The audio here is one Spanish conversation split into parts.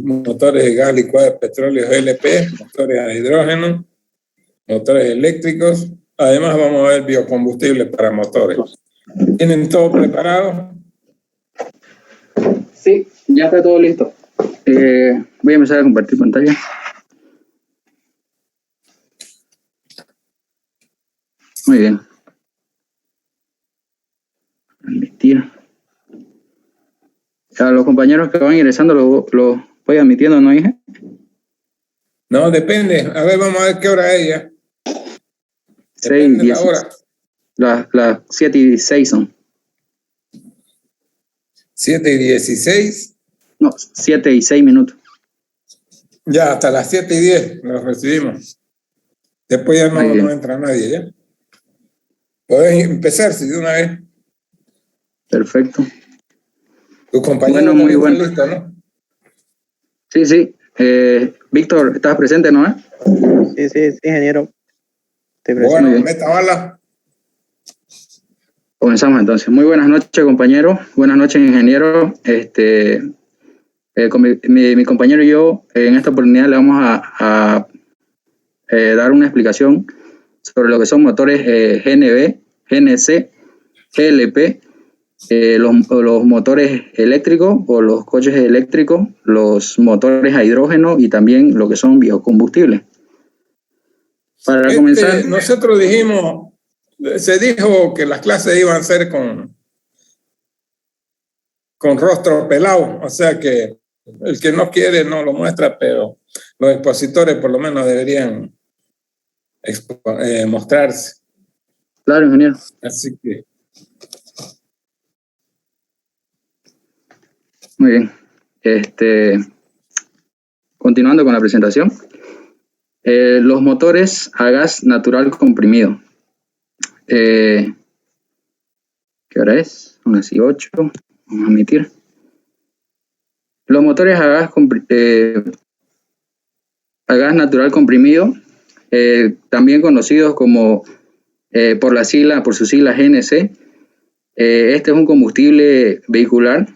motores de gas licuado de petróleo GLP, motores a hidrógeno, motores eléctricos. Además vamos a ver biocombustibles para motores. ¿Tienen todo preparado? Sí, ya está todo listo. Voy a empezar a compartir pantalla. Muy bien. Admitir. A los compañeros que van ingresando los voy admitiendo, ¿no, hija? No, depende. A ver, vamos a ver qué hora es ya. 6 la hora. Las 7:16 son. 7:16. No, 7:06. Ya, hasta las 7:10 los recibimos. Después ya no entra nadie, ¿ya? Podés empezar, si de una vez. Perfecto. Tu compañero muy bueno. Listo, ¿no? Sí. Víctor, ¿estás presente, no? Sí, ingeniero. Bueno, meta bala. Comenzamos entonces. Muy buenas noches, compañeros. Buenas noches, ingeniero. Con mi compañero y yo, en esta oportunidad le vamos a dar una explicación sobre lo que son motores GNB, GNC, GLP, los motores eléctricos o los coches eléctricos, los motores a hidrógeno y también lo que son biocombustibles. Para comenzar, nosotros se dijo que las clases iban a ser con rostro pelado, o sea que el que no quiere no lo muestra, pero los expositores por lo menos deberían mostrarse. Claro, ingeniero. Así que. Muy bien. Continuando con la presentación. Los motores a gas natural comprimido. ¿Qué hora es? 1:08. Vamos a admitir. Los motores a gas natural comprimido, también conocidos como por su sigla GNC. Este es un combustible vehicular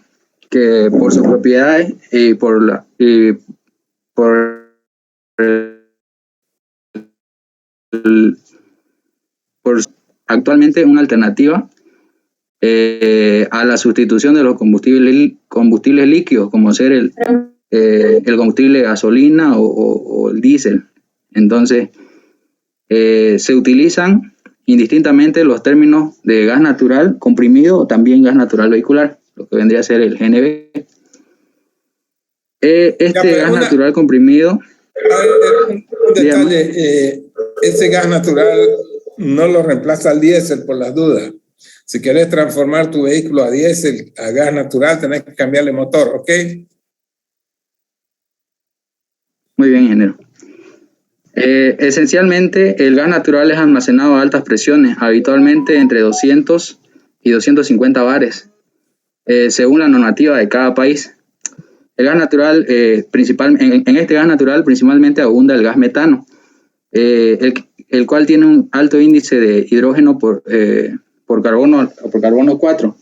que por sus propiedades y por actualmente una alternativa a la sustitución de los combustibles líquidos, como ser el combustible gasolina o el diésel. Entonces, se utilizan indistintamente los términos de gas natural comprimido o también gas natural vehicular, lo que vendría a ser el GNV. Gas natural comprimido. Un detalle, ese gas natural no lo reemplaza al diésel por las dudas. Si querés transformar tu vehículo a diésel, a gas natural, tenés que cambiarle motor, ¿ok? Muy bien, ingeniero. Esencialmente, el gas natural es almacenado a altas presiones, habitualmente entre 200 y 250 bares, según la normativa de cada país. El gas natural, en este gas natural principalmente abunda el gas metano, el cual tiene un alto índice de hidrógeno por carbono 4.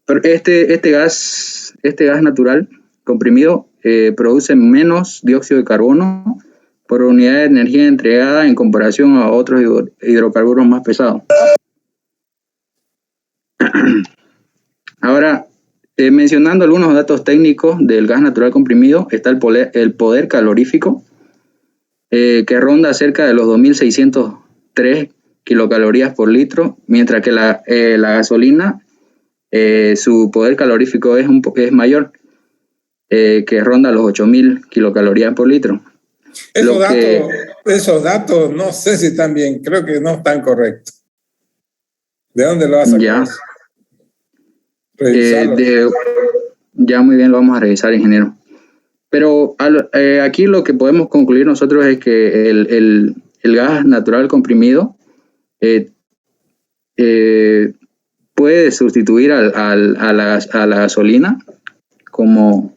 Pero este gas natural comprimido produce menos dióxido de carbono por unidad de energía entregada en comparación a otros hidrocarburos más pesados. Ahora, mencionando algunos datos técnicos del gas natural comprimido, está el poder calorífico, que ronda cerca de los 2.603 kilocalorías por litro, mientras que la gasolina, su poder calorífico es mayor, que ronda los 8.000 kilocalorías por litro. Esos datos no sé si están bien, creo que no están correctos. ¿De dónde lo vas a sacar? Ya muy bien, lo vamos a revisar, ingeniero. Pero aquí lo que podemos concluir nosotros es que el gas natural comprimido puede sustituir a la gasolina como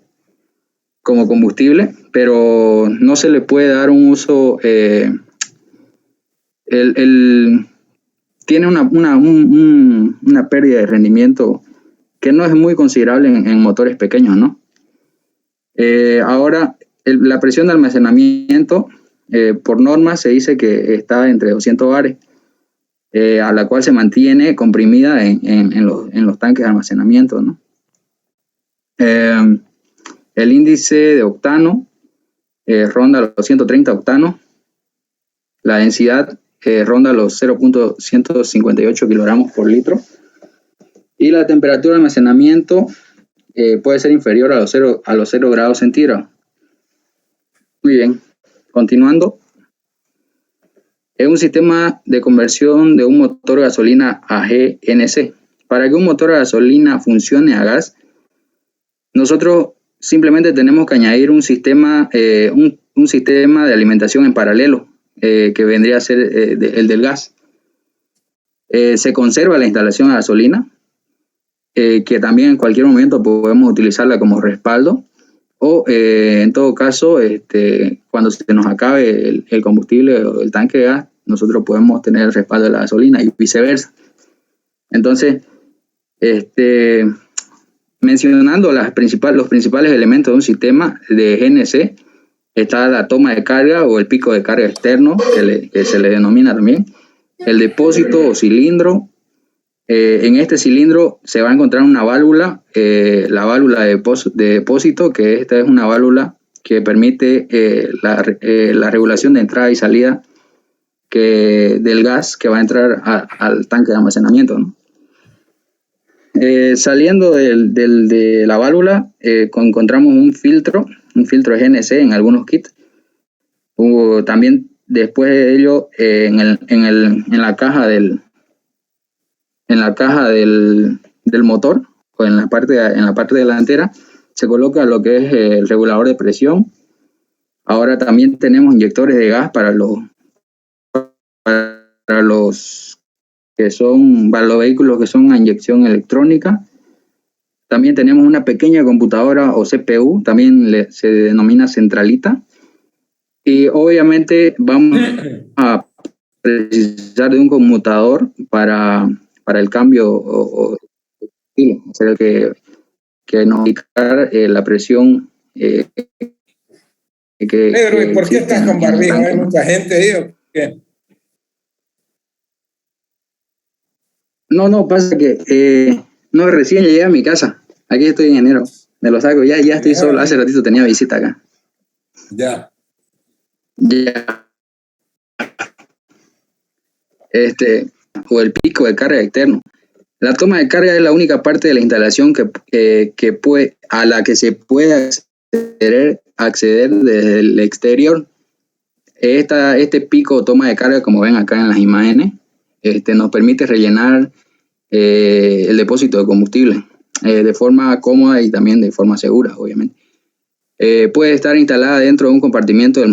combustible, pero no se le puede dar un uso. Tiene una pérdida de rendimiento no es muy considerable en motores pequeños, ¿no? Ahora, la presión de almacenamiento, por norma se dice que está entre 200 bares, a la cual se mantiene comprimida en los tanques de almacenamiento, ¿no? El índice de octano ronda los 130 octanos, la densidad ronda los 0.158 kilogramos por litro, y la temperatura de almacenamiento puede ser inferior a los 0 grados centígrados. Muy bien, continuando. Es un sistema de conversión de un motor de gasolina a GNC. Para que un motor de gasolina funcione a gas, nosotros simplemente tenemos que añadir un sistema de alimentación en paralelo, que vendría a ser el del gas. Se conserva la instalación de gasolina, que también en cualquier momento podemos utilizarla como respaldo, o en todo caso, cuando se nos acabe el combustible o el tanque de gas, nosotros podemos tener el respaldo de la gasolina y viceversa. Entonces, mencionando los principales elementos de un sistema de GNC, está la toma de carga o el pico de carga externo, que se le denomina también, el depósito o cilindro. En este cilindro se va a encontrar una válvula, la válvula de depósito, que esta es una válvula que permite la regulación de entrada y salida del gas que va a entrar al tanque de almacenamiento, ¿no? Saliendo de la válvula, encontramos un filtro de GNC en algunos kits. También después de ello, en la caja del motor, o en la parte delantera, se coloca lo que es el regulador de presión. Ahora también tenemos inyectores de gas para los vehículos que son a inyección electrónica. También tenemos una pequeña computadora o CPU, también se denomina centralita. Y obviamente vamos a precisar de un conmutador para el cambio o el que nos indica la presión. Pedro, ¿y por qué estás con barbijo? ¿Hay mucha gente ahí o qué? No, pasa que no, recién llegué a mi casa. Aquí estoy en enero. Me lo saco, ya estoy solo. Hace ratito tenía visita acá. Ya. O el pico de carga externo. La toma de carga es la única parte de la instalación a la que se puede acceder desde el exterior. Este pico o toma de carga, como ven acá en las imágenes, nos permite rellenar el depósito de combustible de forma cómoda y también de forma segura, obviamente. Puede estar instalada dentro de un compartimiento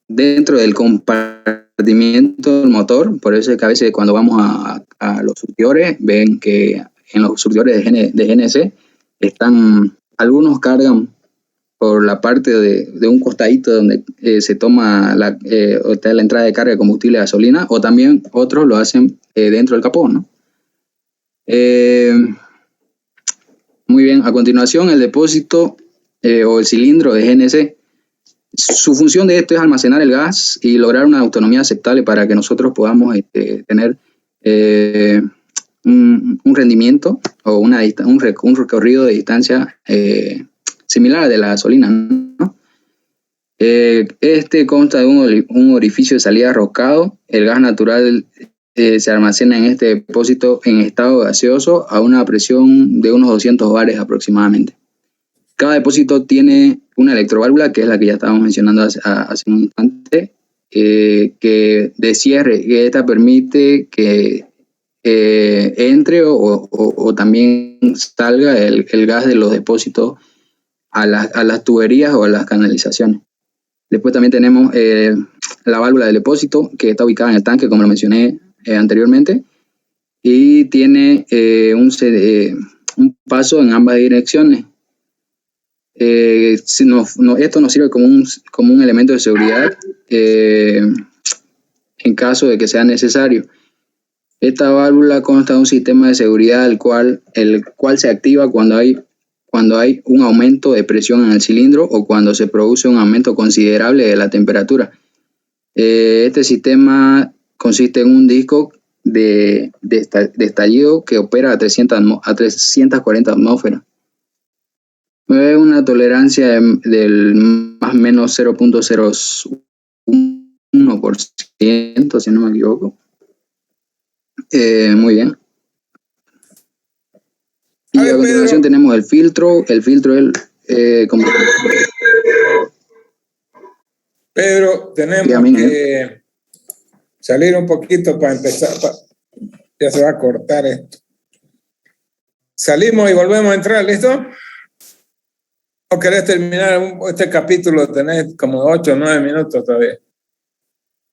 dentro del compartimiento del motor. Por eso es que a veces cuando vamos a los surtidores, ven que en los surtidores de GNC algunos cargan por la parte de un costadito donde se toma está la entrada de carga de combustible de gasolina, o también otros lo hacen dentro del capó, ¿no? Muy bien, a continuación el depósito o el cilindro de GNC. Su función de esto es almacenar el gas y lograr una autonomía aceptable para que nosotros podamos tener un rendimiento o un recorrido de distancia similar al de la gasolina, ¿no? Consta de un orificio de salida roscado. El gas natural se almacena en este depósito en estado gaseoso a una presión de unos 200 bares aproximadamente. Cada depósito tiene una electroválvula, que es la que ya estábamos mencionando hace un instante, que de cierre, que esta permite que entre o también salga el gas de los depósitos a las tuberías o a las canalizaciones. Después también tenemos la válvula del depósito, que está ubicada en el tanque, como lo mencioné anteriormente, y tiene un paso en ambas direcciones. Esto nos sirve como un elemento de seguridad en caso de que sea necesario. Esta válvula consta de un sistema de seguridad el cual se activa cuando hay un aumento de presión en el cilindro o cuando se produce un aumento considerable de la temperatura. Este sistema consiste en un disco de estallido que opera a 340 atmósferas. Una tolerancia del más o menos 0.01%, si no me equivoco. Muy bien. Y a continuación tenemos el filtro. El filtro es Pedro, tenemos que salir un poquito para empezar. Ya se va a cortar esto. Salimos y volvemos a entrar, ¿listo? ¿O querés terminar este capítulo? Tenés como 8 o 9 minutos todavía.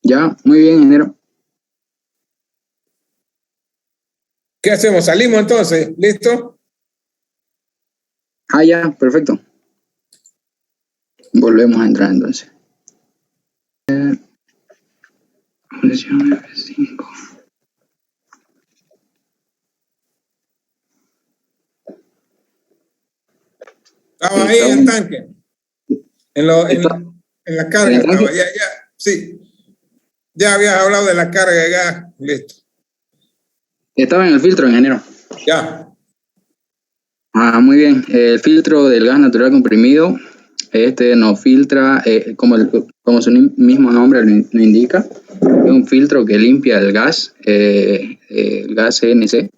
Ya, muy bien, ingeniero. ¿Qué hacemos? ¿Salimos entonces? ¿Listo? Ya, perfecto. Volvemos a entrar entonces. Presión F5. Estaba ahí en el tanque. En la carga estaba. Ya, sí. Ya habías hablado de la carga de gas. Listo. Estaba en el filtro, ingeniero. Ya. Muy bien. El filtro del gas natural comprimido, nos filtra, como su mismo nombre lo indica, es un filtro que limpia el gas CNC. Es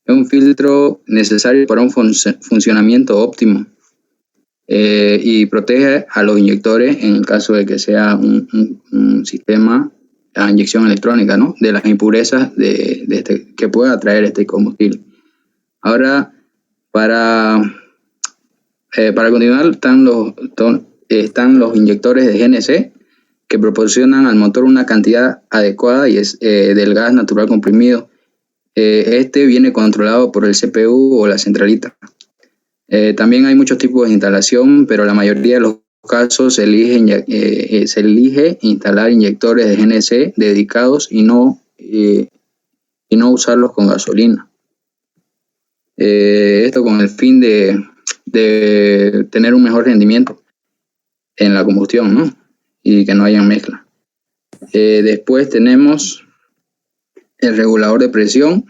un filtro necesario para un funcionamiento óptimo y protege a los inyectores en el caso de que sea un sistema a inyección electrónica, ¿no? De las impurezas que pueda traer este combustible. Ahora, para continuar, están los inyectores de GNC que proporcionan al motor una cantidad adecuada del gas natural comprimido. Este viene controlado por el CPU o la centralita. También hay muchos tipos de instalación, pero la mayoría de los casos se elige instalar inyectores de GNC dedicados y no usarlos con gasolina. Esto con el fin de tener un mejor rendimiento en la combustión, ¿no? Y que no haya mezcla. Después tenemos el regulador de presión.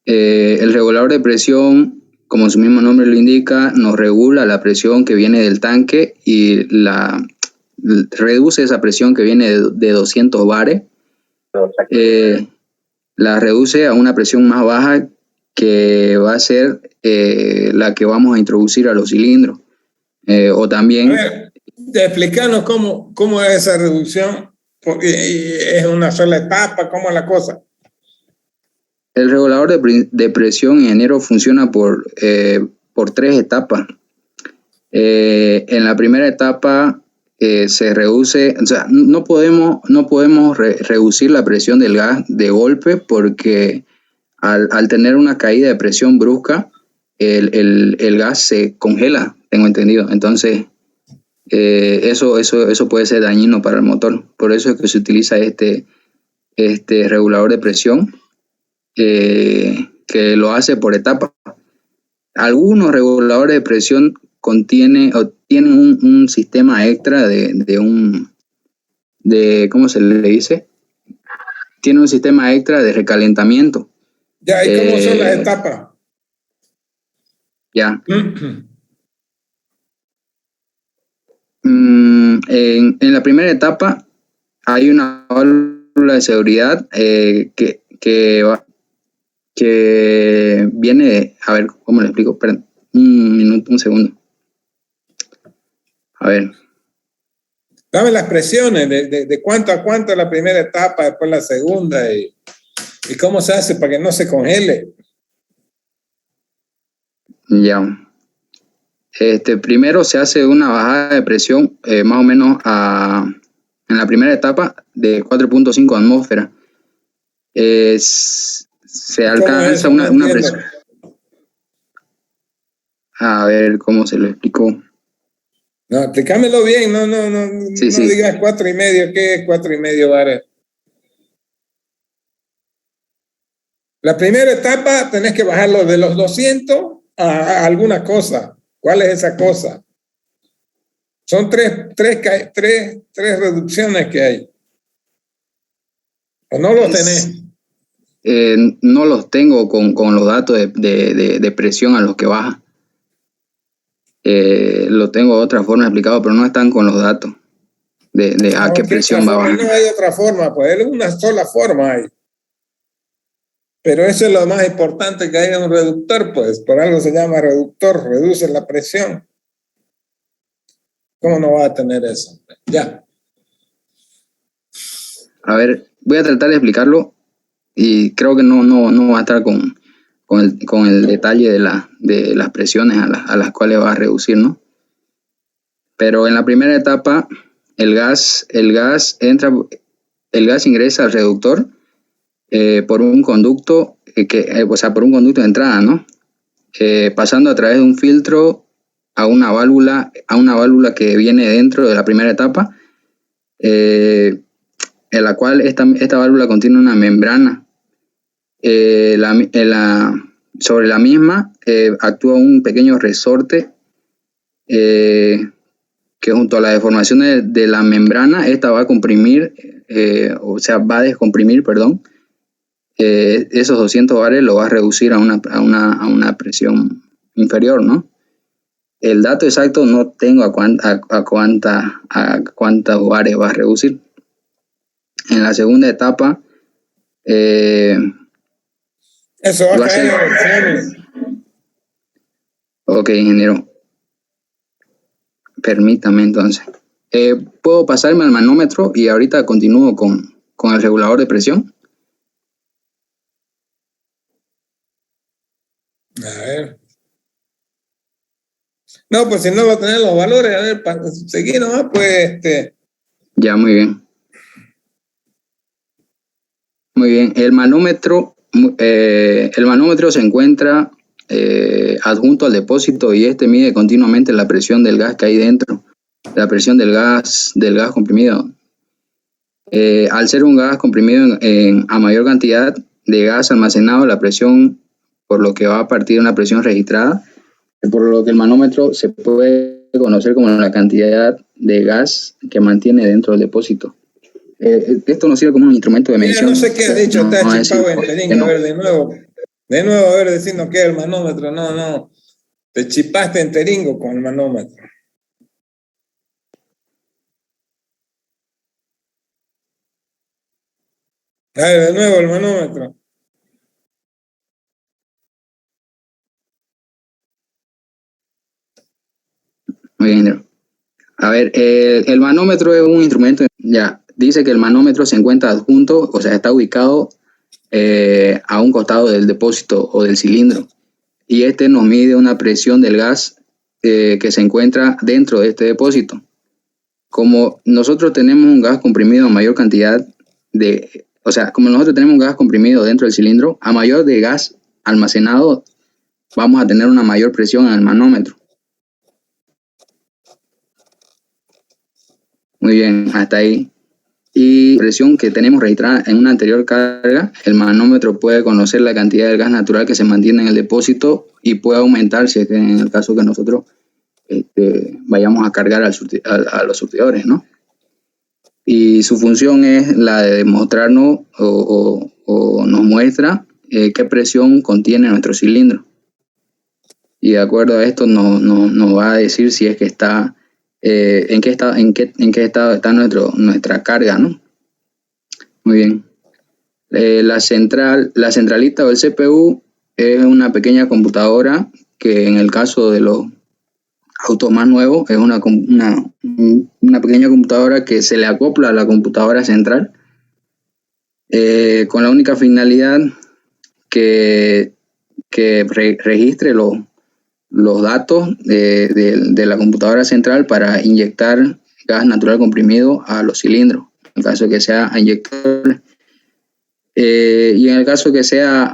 El regulador de presión, como su mismo nombre lo indica, nos regula la presión que viene del tanque y reduce esa presión que viene de 200 bares. La reduce a una presión más baja que va a ser la que vamos a introducir a los cilindros. O también... A ver, explícanos cómo es esa reducción, porque es una sola etapa, ¿cómo es la cosa? El regulador de presión, ingeniero, funciona por 3 etapas. En la primera etapa se reduce, o sea, no podemos reducir la presión del gas de golpe porque al tener una caída de presión brusca, el gas se congela, tengo entendido. Entonces, eso puede ser dañino para el motor. Por eso es que se utiliza este regulador de presión, que lo hace por etapas. Algunos reguladores de presión tienen un sistema extra ¿cómo se le dice? Tiene un sistema extra de recalentamiento. Ya, ¿y cómo son las etapas? Ya. En la primera etapa hay una válvula de seguridad que viene, a ver, ¿cómo le explico? Esperen, un segundo. A ver. Dame las presiones de cuánto a cuánto la primera etapa, después la segunda y cómo se hace para que no se congele. Ya. Primero se hace una bajada de presión más o menos en la primera etapa de 4.5 atmósferas. Se alcanza una presión. A ver cómo se lo explico. No, explícamelo bien, no Sí. Digas 4.5, ¿qué es 4.5 bares? La primera etapa tenés que bajarlo de los 200 a alguna cosa. ¿Cuál es esa cosa? Son tres reducciones que hay. ¿O no los tenés? No los tengo con los datos de presión a los que baja. Lo tengo de otra forma explicado, pero no están con los datos de a qué presión va a bajar. No hay otra forma, pues es una sola forma hay. Pero eso es lo más importante, que haya un reductor, pues por algo se llama reductor, reduce la presión. ¿Cómo no va a tener eso? Ya. A ver, voy a tratar de explicarlo y creo que no va a estar con el detalle de las presiones a las cuales va a reducir, ¿no? Pero en la primera etapa, el gas ingresa al reductor por un conducto, por un conducto de entrada, ¿no? Pasando a través de un filtro a una válvula que viene dentro de la primera etapa, en la cual esta válvula contiene una membrana. Sobre la misma actúa un pequeño resorte que junto a la deformación de la membrana, esta va a comprimir, va a descomprimir, perdón, esos 200 bares lo va a reducir a una presión inferior, ¿no? El dato exacto no tengo a cuántas bares va a reducir. En la segunda etapa, eso va a caer en elecciones. Ok, ingeniero. Permítame entonces. ¿Puedo pasarme al manómetro y ahorita continúo con el regulador de presión? A ver. No, pues si no lo tenés los valores, a ver, seguí nomás, pues Ya, muy bien. Muy bien. El manómetro se encuentra adjunto al depósito y mide continuamente la presión del gas que hay dentro, la presión del gas comprimido. Al ser un gas comprimido a mayor cantidad de gas almacenado, la presión, por lo que va a partir de una presión registrada, por lo que el manómetro se puede conocer como la cantidad de gas que mantiene dentro del depósito. Esto nos sirve como un instrumento de medición. No sé qué has dicho, no, te has decir, chipado en teringo. A ver, de nuevo, a ver, decirnos qué es el manómetro. No, te chipaste en teringo con el manómetro. A ver, de nuevo el manómetro. Muy bien. A ver, el manómetro es un instrumento, ya, dice que el manómetro se encuentra adjunto, o sea, está ubicado a un costado del depósito o del cilindro, y nos mide una presión del gas que se encuentra dentro de este depósito. Como nosotros tenemos un gas comprimido a mayor cantidad como nosotros tenemos un gas comprimido dentro del cilindro, a mayor de gas almacenado, vamos a tener una mayor presión en el manómetro. Muy bien, hasta ahí. Y la presión que tenemos registrada en una anterior carga, el manómetro puede conocer la cantidad del gas natural que se mantiene en el depósito y puede aumentar si es que en el caso que nosotros vayamos a cargar a los surtidores, ¿no? Y su función es la de demostrarnos o nos muestra qué presión contiene nuestro cilindro. Y de acuerdo a esto nos va a decir si es que está en qué estado está nuestra carga, ¿no? Muy bien. La centralita o el CPU es una pequeña computadora que en el caso de los autos más nuevos es una pequeña computadora que se le acopla a la computadora central con la única finalidad que registre los datos de la computadora central para inyectar gas natural comprimido a los cilindros, en el caso que sea a inyector, y en el caso que sea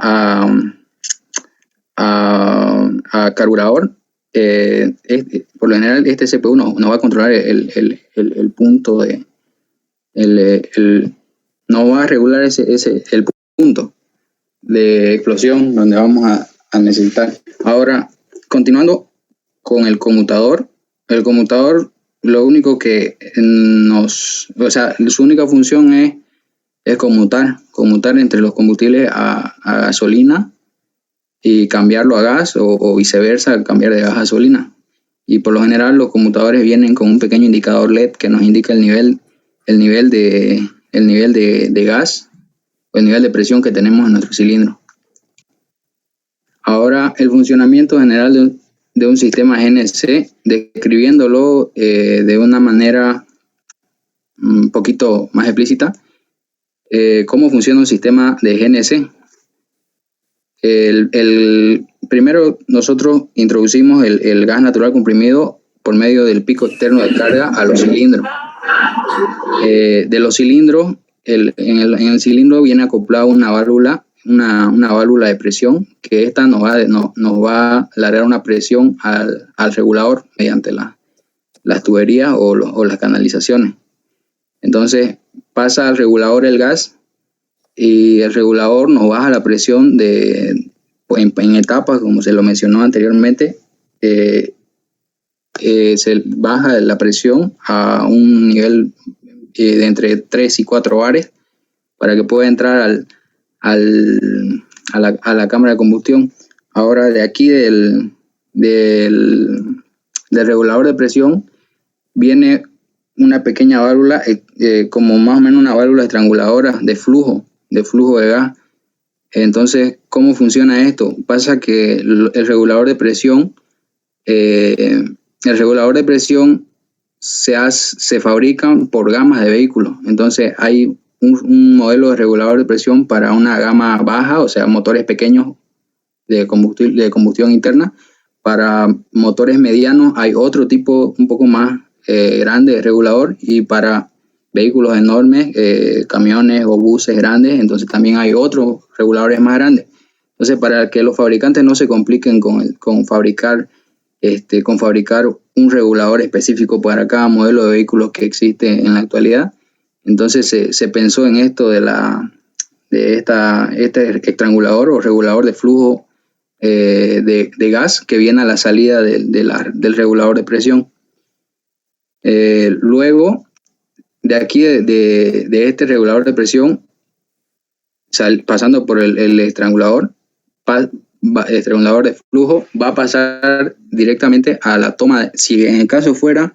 a carburador, por lo general este CPU no va a controlar el punto no va a regular el punto de explosión donde vamos a necesitar. Ahora, continuando con el conmutador lo único que su única función es conmutar entre los combustibles a gasolina y cambiarlo a gas o viceversa, cambiar de gas a gasolina. Y por lo general los conmutadores vienen con un pequeño indicador LED que nos indica el nivel de gas o el nivel de presión que tenemos en nuestro cilindro. Ahora, el funcionamiento general de un sistema GNC, describiéndolo de una manera un poquito más explícita, cómo funciona un sistema de GNC. Primero nosotros introducimos el gas natural comprimido por medio del pico externo de carga a los cilindros. De los cilindros, en el cilindro viene acoplada una válvula de presión, que esta nos va a largar una presión al regulador mediante las tuberías o las canalizaciones. Entonces pasa al regulador el gas y el regulador nos baja la presión en etapas, como se lo mencionó anteriormente. Se baja la presión a un nivel de entre 3 y 4 bares para que pueda entrar a la cámara de combustión. Ahora, de aquí del regulador de presión viene una pequeña válvula, como más o menos una válvula estranguladora de flujo de gas. Entonces, ¿cómo funciona esto? Pasa que el regulador de presión se fabrican por gamas de vehículos. Entonces hay un modelo de regulador de presión para una gama baja, o sea, motores pequeños de combustión interna. Para motores medianos hay otro tipo un poco más grande de regulador, y para vehículos enormes, camiones o buses grandes, entonces también hay otros reguladores más grandes. Entonces, para que los fabricantes no se compliquen con fabricar un regulador específico para cada modelo de vehículos que existe en la actualidad, entonces se pensó en esto de este estrangulador o regulador de flujo de gas que viene a la salida del regulador de presión. Luego, de aquí, de este regulador de presión, pasando por el estrangulador de flujo, va a pasar directamente a la toma. Si en caso fuera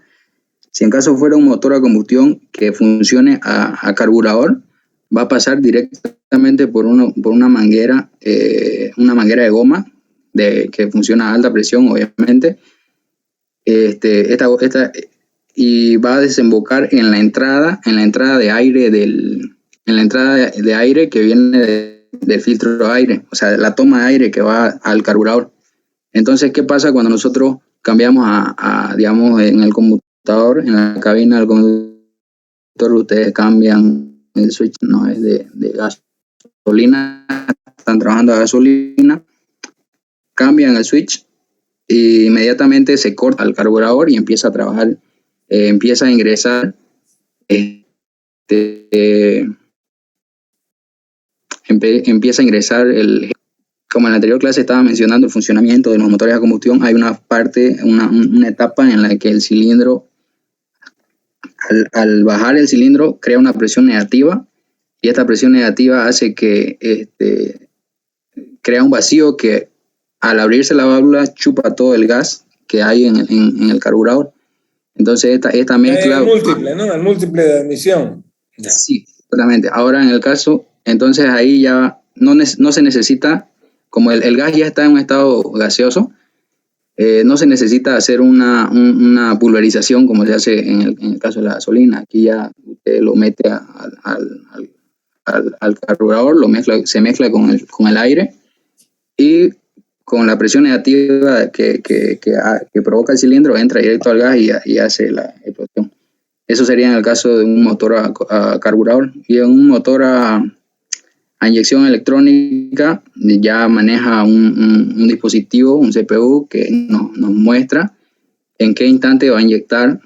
un motor a combustión que funcione a carburador, va a pasar directamente por una manguera de goma que funciona a alta presión, obviamente. Y va a desembocar en la entrada de aire que viene del filtro de aire, o sea, la toma de aire que va al carburador. Entonces, ¿qué pasa cuando nosotros cambiamos digamos, en el conmutador, en la cabina del conmutador, ustedes cambian el switch, no es de gasolina, están trabajando a gasolina, cambian el switch e inmediatamente se corta el carburador y empieza a trabajar, empieza a ingresar como en la anterior clase estaba mencionando el funcionamiento de los motores a combustión. Hay una etapa en la que el cilindro, al bajar el cilindro, crea una presión negativa, y esta presión negativa hace que crea un vacío que, al abrirse la válvula, chupa todo el gas que hay en el carburador. Entonces esta mezcla... El múltiple, ¿no? El múltiple de admisión. Sí, exactamente. Ahora, en el caso, entonces ahí ya no se necesita, como el gas ya está en un estado gaseoso, no se necesita hacer una pulverización como se hace en el caso de la gasolina. Aquí ya usted lo mete al carburador, se mezcla con el aire, y con la presión negativa que provoca el cilindro, entra directo al gas y hace la explosión. Eso sería en el caso de un motor a carburador. Y en un motor a inyección electrónica ya maneja un dispositivo, un CPU, que nos muestra en qué instante va a inyectar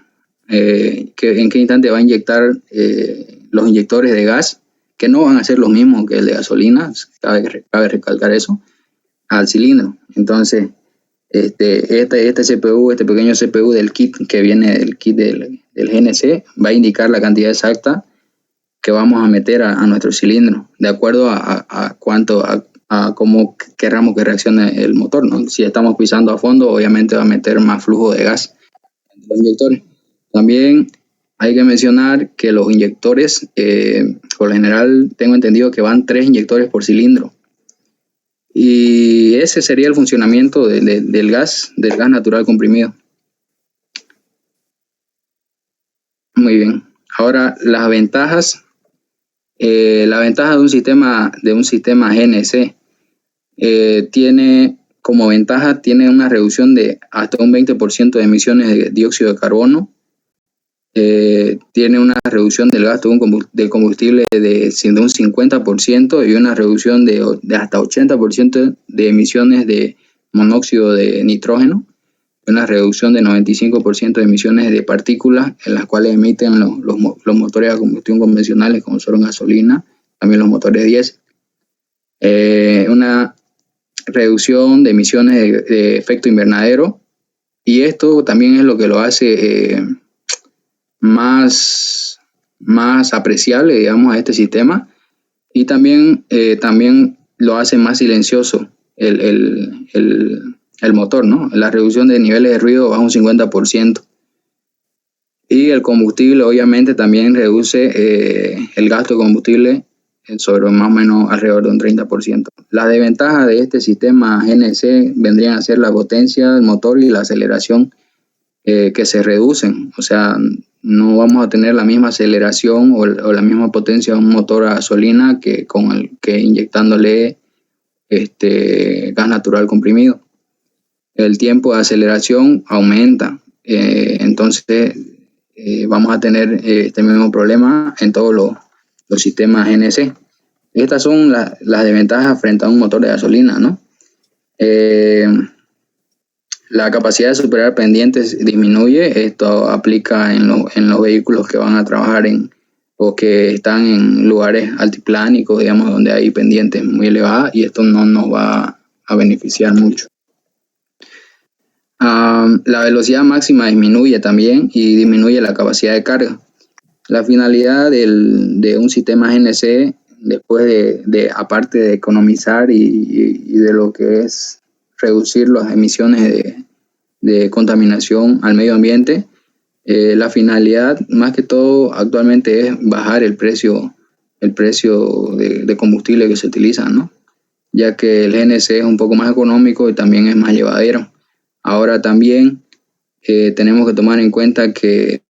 los inyectores de gas que no van a ser los mismos que el de gasolina, cabe recalcar eso, al cilindro. Entonces, este CPU, este pequeño CPU del kit que viene del kit del GNC, va a indicar la cantidad exacta que vamos a meter a nuestro cilindro, de acuerdo a cómo querramos que reaccione el motor, ¿no? Si estamos pisando a fondo, obviamente va a meter más flujo de gas en los inyectores. También hay que mencionar que los inyectores, por lo general tengo entendido que van 3 inyectores por cilindro. Y ese sería el funcionamiento del gas natural comprimido. Muy bien. Ahora, las ventajas. La ventaja de un sistema GNC tiene como ventaja una reducción de hasta un 20% de emisiones de dióxido de carbono. Tiene una reducción del gasto de combustible de un 50% y una reducción de hasta 80% de emisiones de monóxido de nitrógeno, una reducción de 95% de emisiones de partículas en las cuales emiten los motores a combustión convencionales como son gasolina, también los motores diésel. Una reducción de emisiones de efecto invernadero, y esto también es lo que lo hace más apreciable, digamos, a este sistema, y también lo hace más silencioso el motor, ¿no? La reducción de niveles de ruido baja un 50%. Y el combustible obviamente también reduce el gasto de combustible sobre más o menos alrededor de un 30%. Las desventajas de este sistema GNC vendrían a ser la potencia del motor y la aceleración que se reducen. O sea, no vamos a tener la misma aceleración o la misma potencia de un motor a gasolina que inyectándole gas natural comprimido. El tiempo de aceleración aumenta, entonces vamos a tener este mismo problema en todos los sistemas GNC. Estas son las desventajas frente a un motor de gasolina, ¿no? La capacidad de superar pendientes disminuye. Esto aplica en los vehículos que van a trabajar o que están en lugares altiplánicos, digamos, donde hay pendientes muy elevadas, y esto no nos va a beneficiar mucho. La velocidad máxima disminuye también y disminuye la capacidad de carga. La finalidad de un sistema GNC, después aparte de economizar y de lo que es reducir las emisiones de contaminación al medio ambiente, la finalidad más que todo actualmente es bajar el precio de combustible que se utiliza, ¿no? Ya que el GNC es un poco más económico y también es más llevadero. Ahora también tenemos que tomar en cuenta que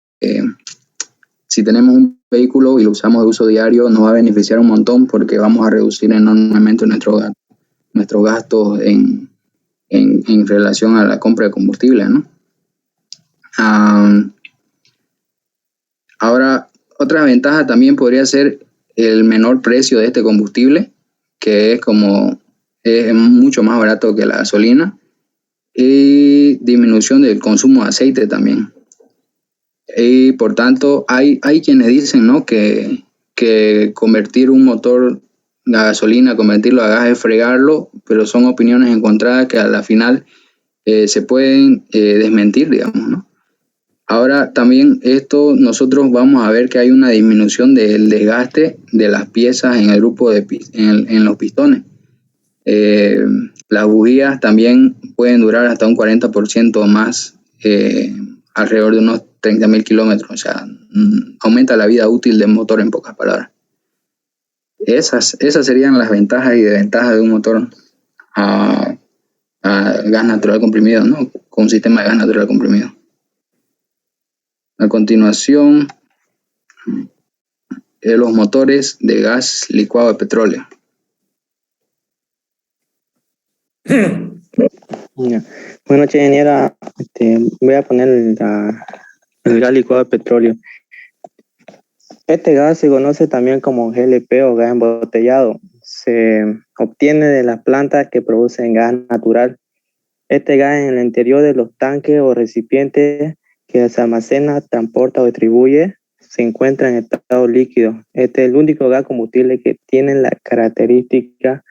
si tenemos un vehículo y lo usamos de uso diario, nos va a beneficiar un montón porque vamos a reducir enormemente nuestros gastos en relación a la compra de combustible, ¿no? Ahora, otra ventaja también podría ser el menor precio de este combustible, que es mucho más barato que la gasolina, y disminución del consumo de aceite también. Y por tanto, hay quienes dicen, ¿no?, que convertir un motor a gasolina, convertirlo a gas es fregarlo, pero son opiniones encontradas que a la final se pueden desmentir, digamos, ¿no? Ahora también nosotros vamos a ver que hay una disminución del desgaste de las piezas en el grupo en los pistones. Las bujías también pueden durar hasta un 40% más, alrededor de unos 30.000 kilómetros. O sea, aumenta la vida útil del motor, en pocas palabras. Esas serían las ventajas y desventajas de un motor a gas natural comprimido, ¿no? Con un sistema de gas natural comprimido. A continuación, los motores de gas licuado de petróleo. Buenas noches, ingeniera. Voy a poner el gas licuado de petróleo. Este gas se conoce también como GLP o gas embotellado. Se obtiene de las plantas que producen gas natural. Este gas en el interior de los tanques o recipientes que se almacena, transporta o distribuye se encuentra en estado líquido. Este es el único gas combustible que tiene la característica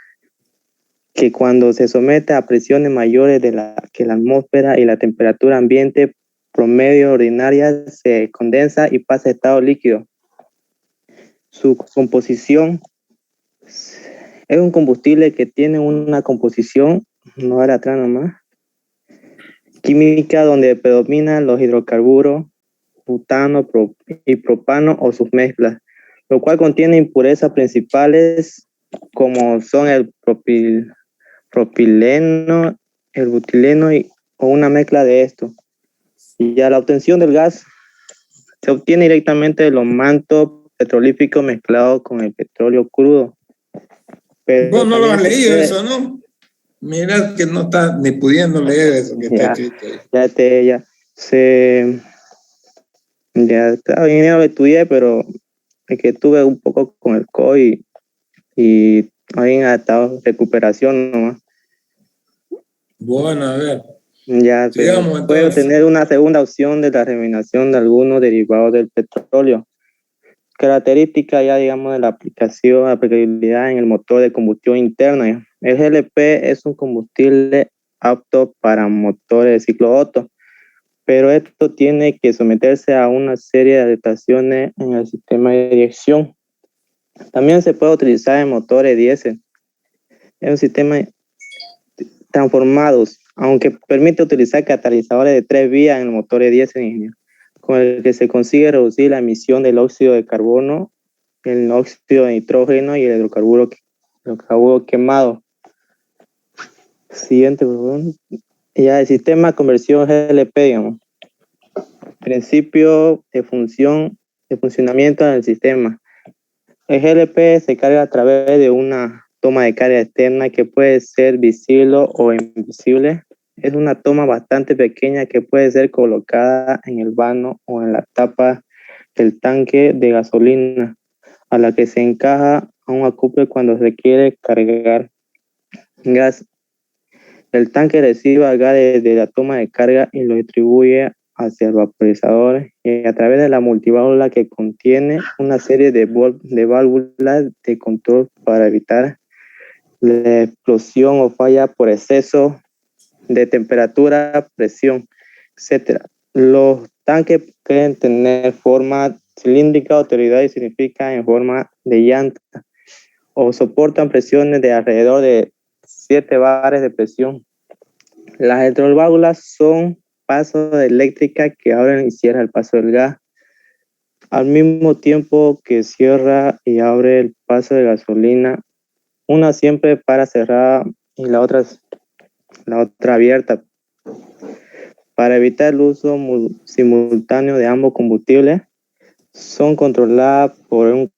que cuando se somete a presiones mayores que la atmósfera y la temperatura ambiente promedio ordinaria, se condensa y pasa a estado líquido. Su composición es un combustible que tiene una composición, no era atrás nomás, química donde predominan los hidrocarburos, butano y propano o sus mezclas, lo cual contiene impurezas principales como son el propileno, el butileno o una mezcla de esto. Y ya la obtención del gas se obtiene directamente de los mantos petrolíficos mezclados con el petróleo crudo. Pero vos no lo has leído eso, ¿no? Mira que no estás ni pudiendo leer eso que está escrito ahí. Ya lo estudié, pero es que estuve un poco con el COVID y hoy en estado de recuperación nomás. Bueno, a ver. Ya, pero puede tener una segunda opción de la refinación de algunos derivados del petróleo. Característica ya, digamos, de la aplicabilidad en el motor de combustión interna. El GLP es un combustible apto para motores de ciclo Otto, pero esto tiene que someterse a una serie de adaptaciones en el sistema de dirección. También se puede utilizar en motores diésel. Es un sistema transformados, aunque permite utilizar catalizadores de 3 vías en el motor diésel, con el que se consigue reducir la emisión del óxido de carbono, el óxido de nitrógeno y el hidrocarburo quemado. Siguiente, por favor. Ya el sistema de conversión GLP, digamos. Principio de funcionamiento del sistema. El GLP se carga a través de una toma de carga externa que puede ser visible o invisible. Es una toma bastante pequeña que puede ser colocada en el vano o en la tapa del tanque de gasolina, a la que se encaja a un acople cuando se quiere cargar gas. El tanque recibe gas de la toma de carga y lo distribuye hacia el vaporizador y a través de la multiválvula que contiene una serie de válvulas de control para evitar la explosión o falla por exceso de temperatura, presión, etc. Los tanques pueden tener forma cilíndrica o teoridal y significa en forma de llanta o soportan presiones de alrededor de 7 bares de presión. Las electroválvulas son pasos de eléctrica que abren y cierran el paso del gas al mismo tiempo que cierra y abre el paso de gasolina, una siempre para cerrada y la otra abierta, para evitar el uso simultáneo de ambos combustibles. Son controladas por un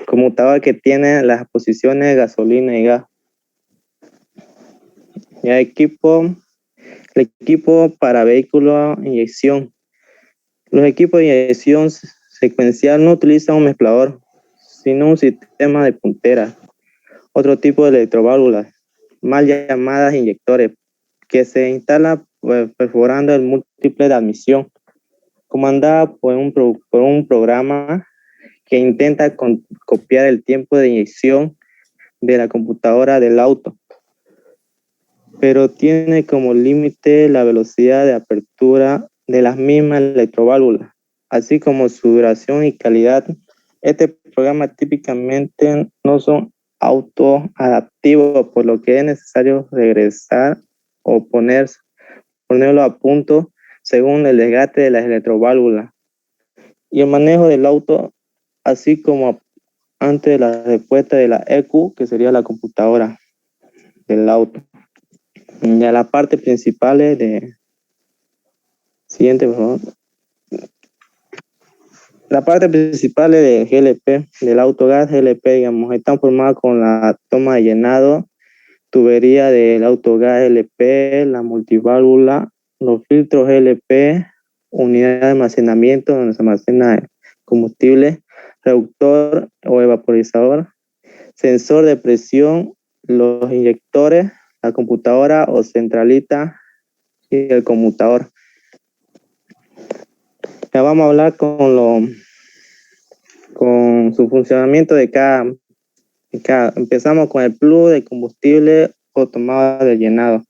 conmutador que tiene las posiciones de gasolina y gas. Y el equipo para vehículo inyección. Los equipos de inyección secuencial no utilizan un mezclador, sino un sistema de punteras, otro tipo de electroválvulas, mal llamadas inyectores, que se instala perforando el múltiple de admisión, comandada por un programa que intenta copiar el tiempo de inyección de la computadora del auto, pero tiene como límite la velocidad de apertura de las mismas electroválvulas, así como su duración y calidad. Este programa típicamente no son autoadaptivos, por lo que es necesario regresar o ponerlo a punto según el desgaste de las electroválvulas. Y el manejo del auto, así como antes de la respuesta de la EQ, que sería la computadora del auto. Ya la parte principal de... Siguiente, por favor. La parte principal de GLP, del autogas GLP, digamos, están formadas con la toma de llenado, tubería del autogas GLP, la multiválvula, los filtros GLP, unidad de almacenamiento donde se almacena el combustible, reductor o evaporizador, sensor de presión, los inyectores, la computadora o centralita y el conmutador. Ya vamos a hablar con con su funcionamiento de cada. Empezamos con el plug de combustible o tomada de llenado.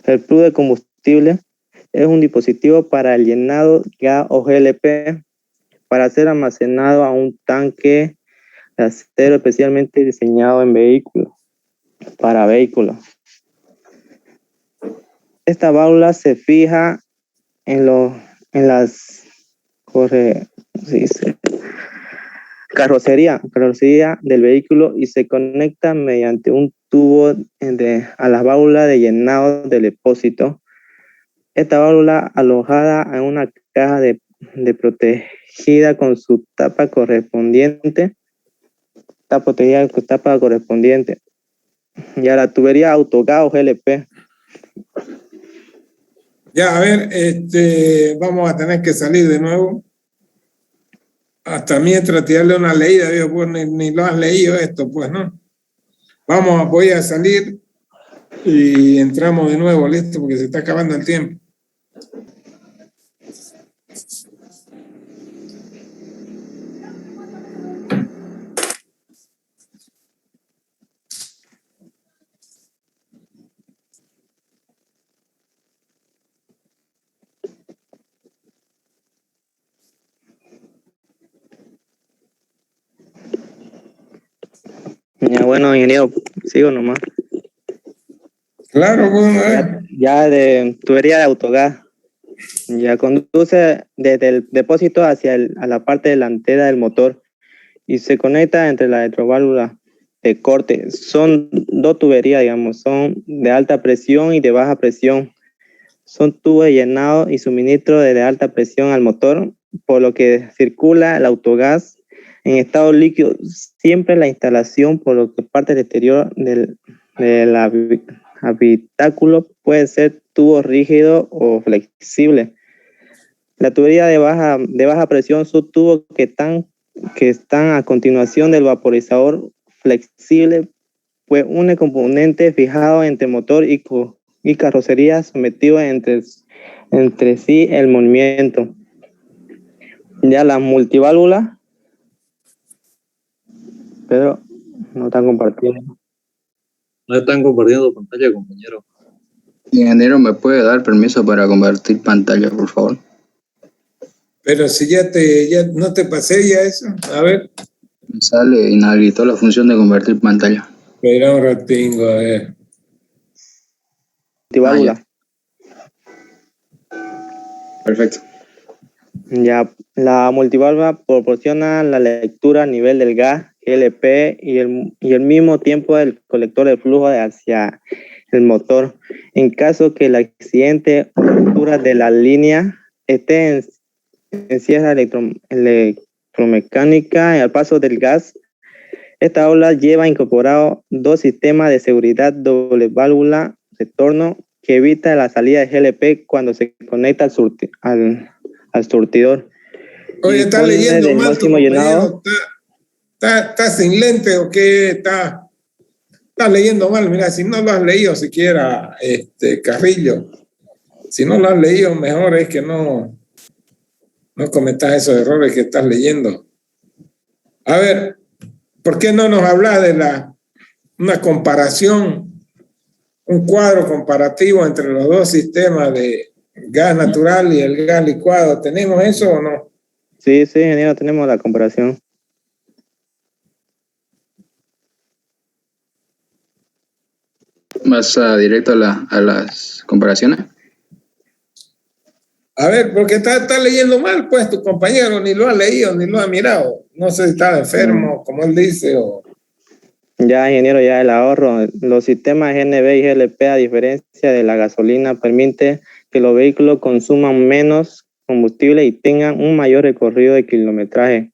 El plug de combustible es un dispositivo para el llenado gas o GLP para ser almacenado a un tanque de acero especialmente diseñado en para vehículos. Esta válvula se fija en las carrocería del vehículo y se conecta mediante un tubo a la válvula de llenado del depósito. Esta válvula alojada en una caja de protegida con su tapa correspondiente. Está protegida con su tapa correspondiente. Y a la tubería autogas o GLP. Ya, a ver, vamos a tener que salir de nuevo. Hasta mientras tirarle una leída, Dios, pues ni lo has leído esto, pues, ¿no? Voy a salir y entramos de nuevo, listo, porque se está acabando el tiempo. Ya, bueno, ingeniero, sigo nomás. Claro, bueno, ya de tubería de autogas. Ya conduce desde el depósito hacia a la parte delantera del motor y se conecta entre la electroválvula de corte. Son dos tuberías, digamos, son de alta presión y de baja presión. Son tubos de llenado y suministro de alta presión al motor, por lo que circula el autogas en estado líquido. Siempre la instalación, por lo que parte del exterior del habitáculo puede ser tubo rígido o flexible. La tubería de baja presión son tubos que están a continuación del vaporizador flexible, pues un componente fijado entre motor y carrocería sometido entre sí el movimiento. Ya las multiválvulas, pero no están compartiendo. No están compartiendo pantalla, compañero. Ingeniero, ¿me puede dar permiso para compartir pantalla, por favor? Pero si ya no te pasé ya eso, a ver. Me sale, inhabilitó la función de convertir pantalla. Espera un ratingo, a ver. Multiválvula. Perfecto. Ya, la multiválvula proporciona la lectura a nivel del gas GLP y el mismo tiempo del colector de flujo hacia el motor. En caso que el accidente o ruptura de la línea esté en cierre electromecánica al paso del gas, esta válvula lleva incorporado dos sistemas de seguridad doble válvula retorno que evita la salida de GLP cuando se conecta al surtidor. Oye, ¿estás leyendo mal tu compañero? ¿Estás sin lente o qué? ¿Estás leyendo mal? Mira, si no lo has leído siquiera, Carrillo, si no lo has leído, mejor es que no cometas esos errores que estás leyendo. A ver, ¿por qué no nos hablas de una comparación, un cuadro comparativo entre los dos sistemas de gas natural y el gas licuado? ¿Tenemos eso o no? Sí, ingeniero, tenemos la comparación. ¿Vas directo a las comparaciones? A ver, porque está leyendo mal, pues tu compañero ni lo ha leído, ni lo ha mirado. No sé si está enfermo, como él dice, o... Ya, ingeniero, ya el ahorro. Los sistemas GNV y GLP, a diferencia de la gasolina, permite que los vehículos consuman menos combustible y tengan un mayor recorrido de kilometraje.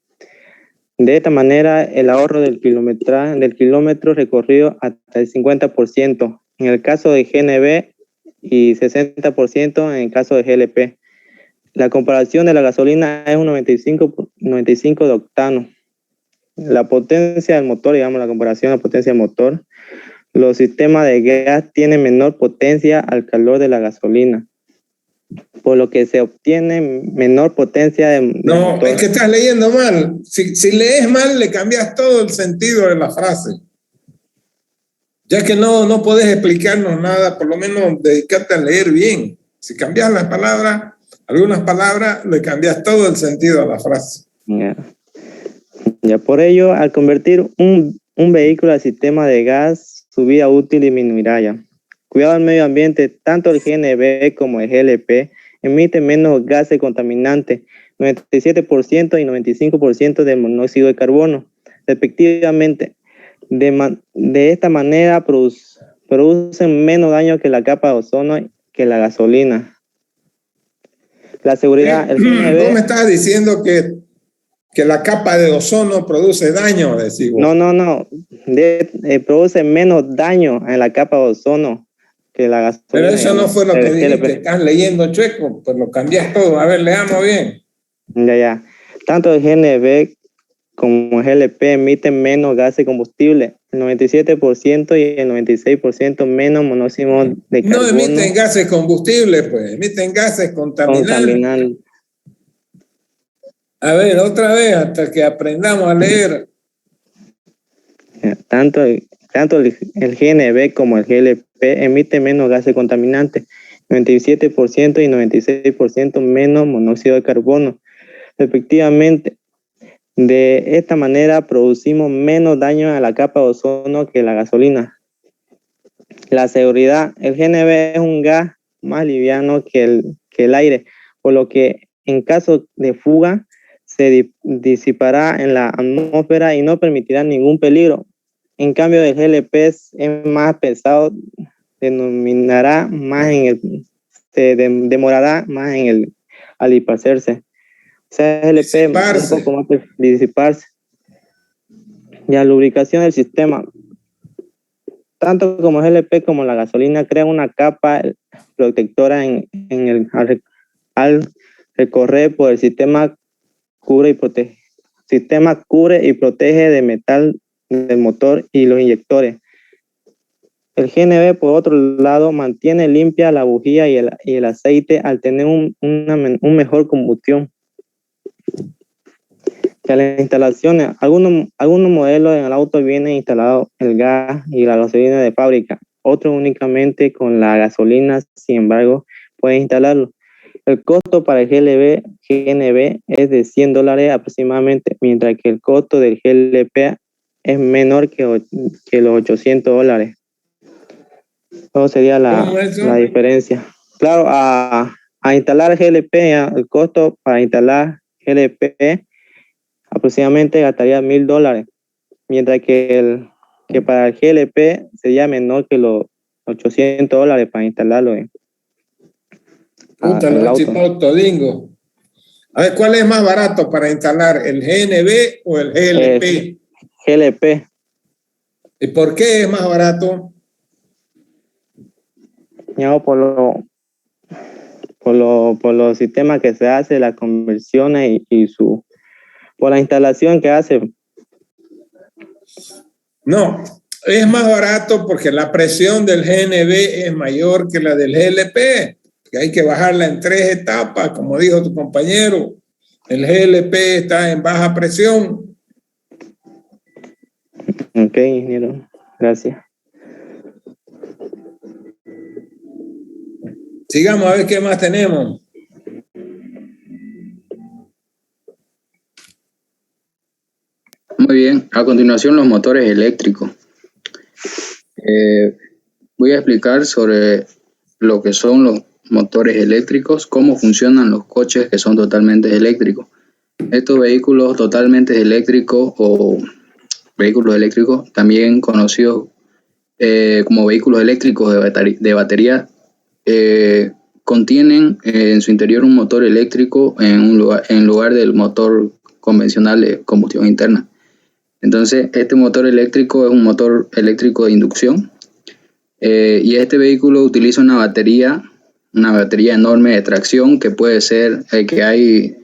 De esta manera, el ahorro del kilómetro recorrido hasta el 50% en el caso de GNV y 60% en el caso de GLP. La comparación de la gasolina es un 95 de octano. La potencia del motor, digamos, la comparación de la potencia del motor. Los sistemas de gas tienen menor potencia al calor de la gasolina. por lo que se obtiene menor potencia de No, motor. es que estás leyendo mal. Si lees mal, le cambias todo el sentido de la frase. Ya que no podés explicarnos nada, por lo menos dedícate a leer bien. Si cambias las palabras, algunas palabras, le cambias todo el sentido a la frase. Ya por ello, al convertir un vehículo al sistema de gas, su vida útil disminuirá ya. Cuidado al medio ambiente, tanto el GNV como el GLP emiten menos gases contaminantes, 97% y 95% de monóxido de carbono, respectivamente. De esta manera producen menos daño que la capa de ozono que la gasolina. La seguridad, el GNV... ¿Vos me estás diciendo que la capa de ozono produce daño? Decís vos. No. Produce menos daño en la capa de ozono que la gasolina. Pero eso no fue lo que dijiste. Estás leyendo chueco, pues lo cambias todo. A ver, leamos bien. Ya. Tanto el GNV como el GLP emiten menos gases de combustible, el 97% y el 96% menos monóxido de carbono. No emiten gases combustibles, pues, emiten gases contaminantes. A ver, otra vez, hasta que aprendamos a leer. Tanto el GNV como el GLP emiten menos gases contaminantes, 97% y 96% menos monóxido de carbono, respectivamente. De esta manera producimos menos daño a la capa de ozono que la gasolina. La seguridad, el GNV es un gas más liviano que el aire, por lo que en caso de fuga se disipará en la atmósfera y no permitirá ningún peligro. En cambio, el GLP es más pesado, demorará más al dispersarse. O sea, el GLP un poco más disiparse. Y la lubricación del sistema. Tanto como el GLP como la gasolina crean una capa protectora al recorrer por el sistema cubre y protege de metal del motor y los inyectores. El GNV, por otro lado, mantiene limpia la bujía y el aceite al tener un mejor combustión. Que a las instalaciones, algunos modelos en el auto vienen instalados el gas y la gasolina de fábrica, otros únicamente con la gasolina, sin embargo, pueden instalarlo. El costo para el GNV es de $100 aproximadamente, mientras que el costo del GLP es menor que los $800. Eso sería la diferencia. Claro, a instalar GLP, el costo para instalar GLP aproximadamente gastaría $1,000, mientras que para el GLP sería menor que los $800 para instalarlo. Puta, los chipotodingo. A ver, ¿cuál es más barato para instalar, el GNV o el GLP? GLP. ¿Y por qué es más barato? No, por los sistemas que se hace, las conversiones por la instalación que hace. No, es más barato porque la presión del GNV es mayor que la del GLP. Que hay que bajarla en 3 etapas, como dijo tu compañero. El GLP está en baja presión. Ok, ingeniero. Gracias. Sigamos a ver qué más tenemos. Muy bien, a continuación los motores eléctricos. Voy a explicar sobre lo que son los motores eléctricos, cómo funcionan los coches que son totalmente eléctricos. Estos vehículos totalmente eléctricos o vehículos eléctricos, también conocidos como vehículos eléctricos de batería, contienen en su interior un motor eléctrico en lugar del motor convencional de combustión interna. Entonces, este motor eléctrico es un motor eléctrico de inducción y este vehículo utiliza una batería enorme de tracción que puede ser que hay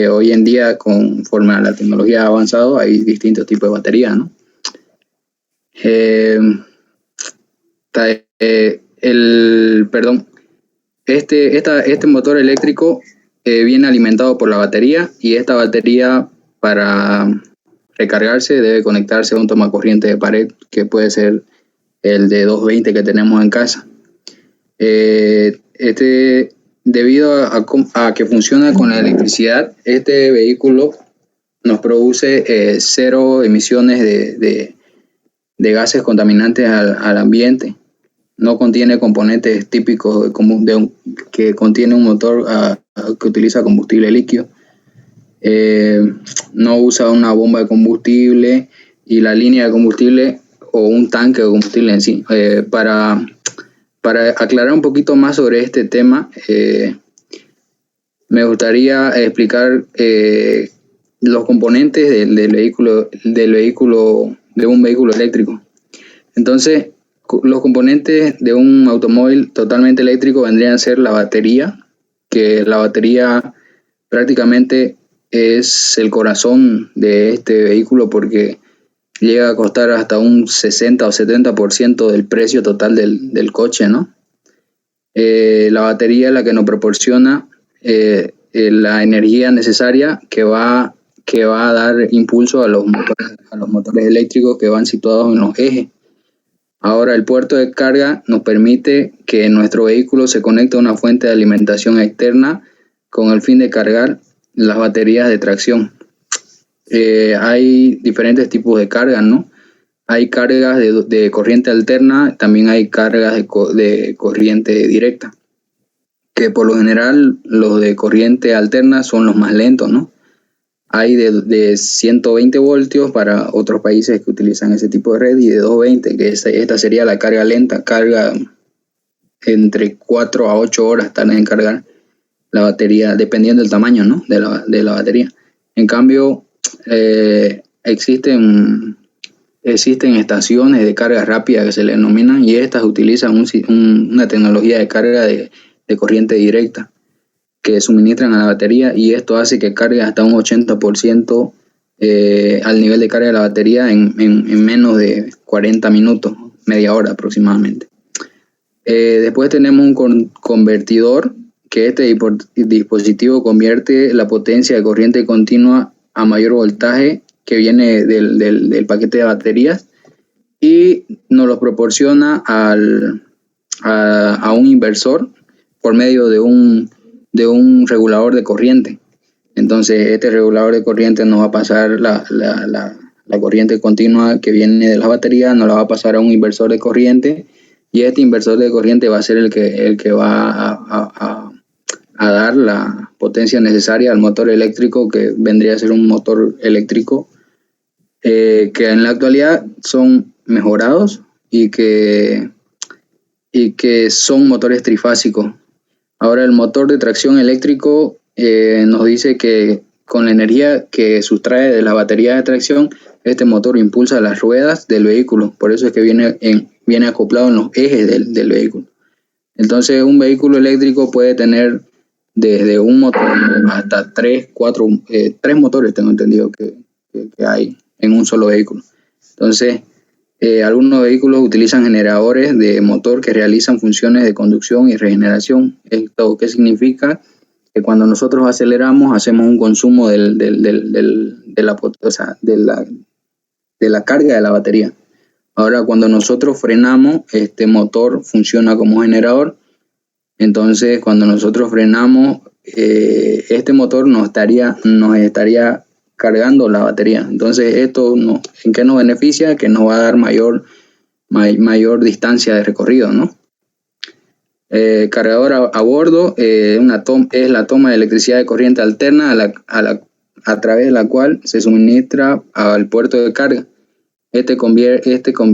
hoy en día, conforme a la tecnología ha avanzado, hay distintos tipos de baterías, ¿no? Este motor eléctrico viene alimentado por la batería, y esta batería, para recargarse, debe conectarse a un tomacorriente de pared, que puede ser el de 220 que tenemos en casa. Debido a que funciona con la electricidad, este vehículo nos produce 0 emisiones de gases contaminantes al ambiente. No contiene componentes típicos que contiene un motor que utiliza combustible líquido. No usa una bomba de combustible y la línea de combustible o un tanque de combustible en sí. Para aclarar un poquito más sobre este tema, me gustaría explicar los componentes de un vehículo eléctrico. Entonces, los componentes de un automóvil totalmente eléctrico vendrían a ser la batería, que la batería prácticamente es el corazón de este vehículo, porque llega a costar hasta un 60 o 70% del precio total del coche, ¿no? La batería es la que nos proporciona la energía necesaria que va a dar impulso a los motores eléctricos que van situados en los ejes. Ahora, el puerto de carga nos permite que nuestro vehículo se conecte a una fuente de alimentación externa con el fin de cargar las baterías de tracción. Hay diferentes tipos de cargas, ¿no? Hay cargas de corriente alterna, también hay cargas de corriente directa, que por lo general los de corriente alterna son los más lentos, ¿no? Hay de 120 voltios para otros países que utilizan ese tipo de red, y de 220, que esta sería la carga lenta, carga entre 4 a 8 horas tarda en cargar la batería, dependiendo del tamaño, ¿no? de la batería. En cambio, existen estaciones de carga rápida que se le denominan, y estas utilizan una tecnología de carga de corriente directa que suministran a la batería, y esto hace que cargue hasta un 80% al nivel de carga de la batería en menos de 40 minutos, media hora aproximadamente. Después tenemos un convertidor, que este dispositivo convierte la potencia de corriente continua a mayor voltaje que viene del paquete de baterías, y nos lo proporciona a un inversor por medio de un regulador de corriente. Entonces, este regulador de corriente nos va a pasar la corriente continua que viene de las baterías, nos la va a pasar a un inversor de corriente, y este inversor de corriente va a ser el que va a dar la potencia necesaria al motor eléctrico, que vendría a ser un motor eléctrico que en la actualidad son mejorados y que son motores trifásicos. Ahora, el motor de tracción eléctrico nos dice que con la energía que sustrae de la batería de tracción, este motor impulsa las ruedas del vehículo. Por eso es que viene acoplado en los ejes del vehículo. Entonces, un vehículo eléctrico puede tener desde un motor hasta 3 motores, tengo entendido que hay en un solo vehículo. Entonces, algunos vehículos utilizan generadores de motor que realizan funciones de conducción y regeneración. ¿Esto qué significa? Que cuando nosotros aceleramos, hacemos un consumo de la carga de la batería. Ahora, cuando nosotros frenamos, este motor funciona como generador. Entonces, cuando nosotros frenamos, este motor nos estaría cargando la batería. Entonces, ¿esto en qué nos beneficia? Que nos va a dar mayor distancia de recorrido, ¿no? Cargador a bordo es la toma de electricidad de corriente alterna a través de la cual se suministra al puerto de carga.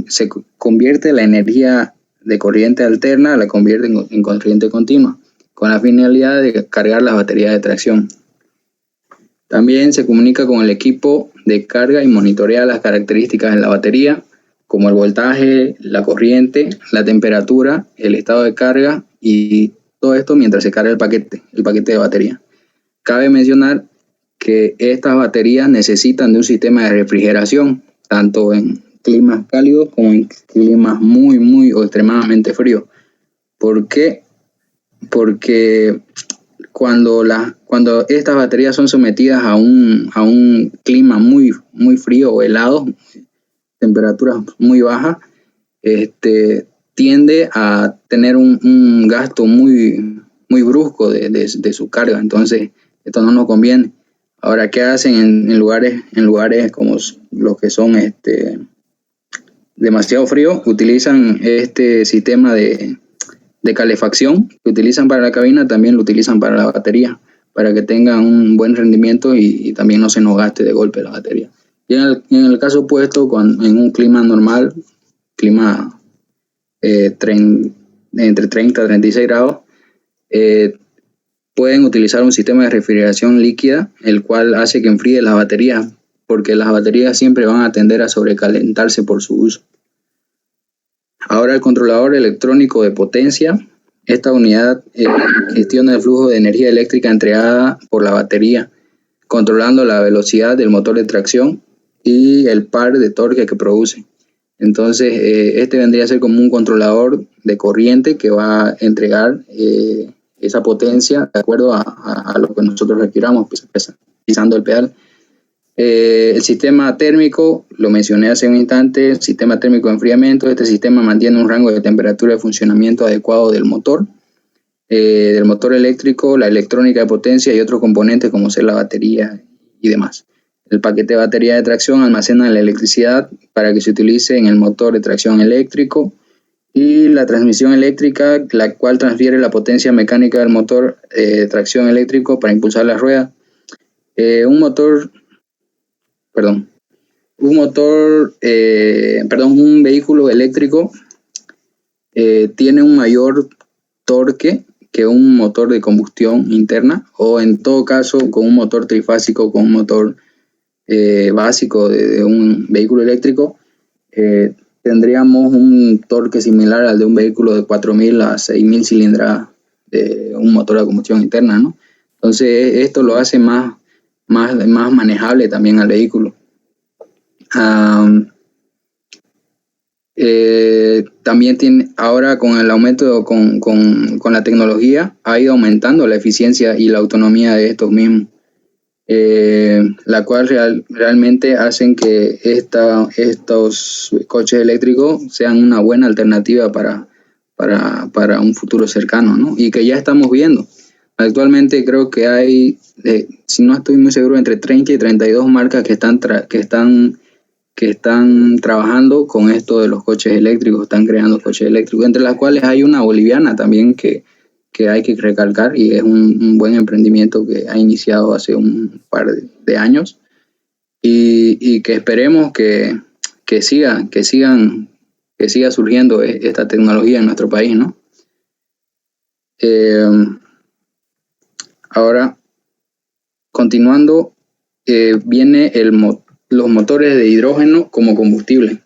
Se convierte la energía de corriente alterna, la convierte en corriente continua, con la finalidad de cargar las baterías de tracción. También se comunica con el equipo de carga y monitorea las características de la batería, como el voltaje, la corriente, la temperatura, el estado de carga, y todo esto mientras se carga el paquete de batería. Cabe mencionar que estas baterías necesitan de un sistema de refrigeración, tanto en climas cálidos como en climas muy o extremadamente fríos, ¿Por qué? Porque cuando estas baterías son sometidas a un clima muy, muy frío o helado, temperaturas muy bajas, tiende a tener un gasto muy, muy brusco de su carga. Entonces, esto no nos conviene. Ahora, ¿qué hacen en lugares como los que son demasiado fríos? Utilizan este sistema de calefacción que utilizan para la cabina, también lo utilizan para la batería, para que tengan un buen rendimiento y también no se nos gaste de golpe la batería. Y en el caso opuesto, en un clima normal, clima entre 30 y 36 grados, pueden utilizar un sistema de refrigeración líquida, el cual hace que enfríe las baterías, porque las baterías siempre van a tender a sobrecalentarse por su uso. Ahora, el controlador electrónico de potencia, esta unidad gestiona el flujo de energía eléctrica entregada por la batería, controlando la velocidad del motor de tracción y el par de torque que produce. Entonces, vendría a ser como un controlador de corriente que va a entregar esa potencia de acuerdo a lo que nosotros requiramos, pisando el pedal. El sistema térmico, lo mencioné hace un instante, el sistema térmico de enfriamiento. Este sistema mantiene un rango de temperatura de funcionamiento adecuado del motor eléctrico, la electrónica de potencia y otros componentes como ser la batería y demás. El paquete de batería de tracción almacena la electricidad para que se utilice en el motor de tracción eléctrico, y la transmisión eléctrica, la cual transfiere la potencia mecánica del motor de tracción eléctrico para impulsar la rueda. Un vehículo eléctrico tiene un mayor torque que un motor de combustión interna, o en todo caso con un motor trifásico, con un motor básico de un vehículo eléctrico, tendríamos un torque similar al de un vehículo de 4.000 a 6.000 cilindradas de un motor de combustión interna, ¿no? Entonces, esto lo hace más manejable también al vehículo. También ahora con el aumento, con la tecnología, ha ido aumentando la eficiencia y la autonomía de estos mismos, la cual realmente hacen que estos coches eléctricos sean una buena alternativa para un futuro cercano, ¿no? Y que ya estamos viendo. Actualmente creo que hay, si no estoy muy seguro, entre 30 y 32 marcas que están trabajando con esto de los coches eléctricos, están creando coches eléctricos, entre las cuales hay una boliviana también que hay que recalcar, y es un buen emprendimiento que ha iniciado hace un par de años, y que esperemos que siga surgiendo esta tecnología en nuestro país, ¿no? Ahora, continuando, viene los motores de hidrógeno como combustible.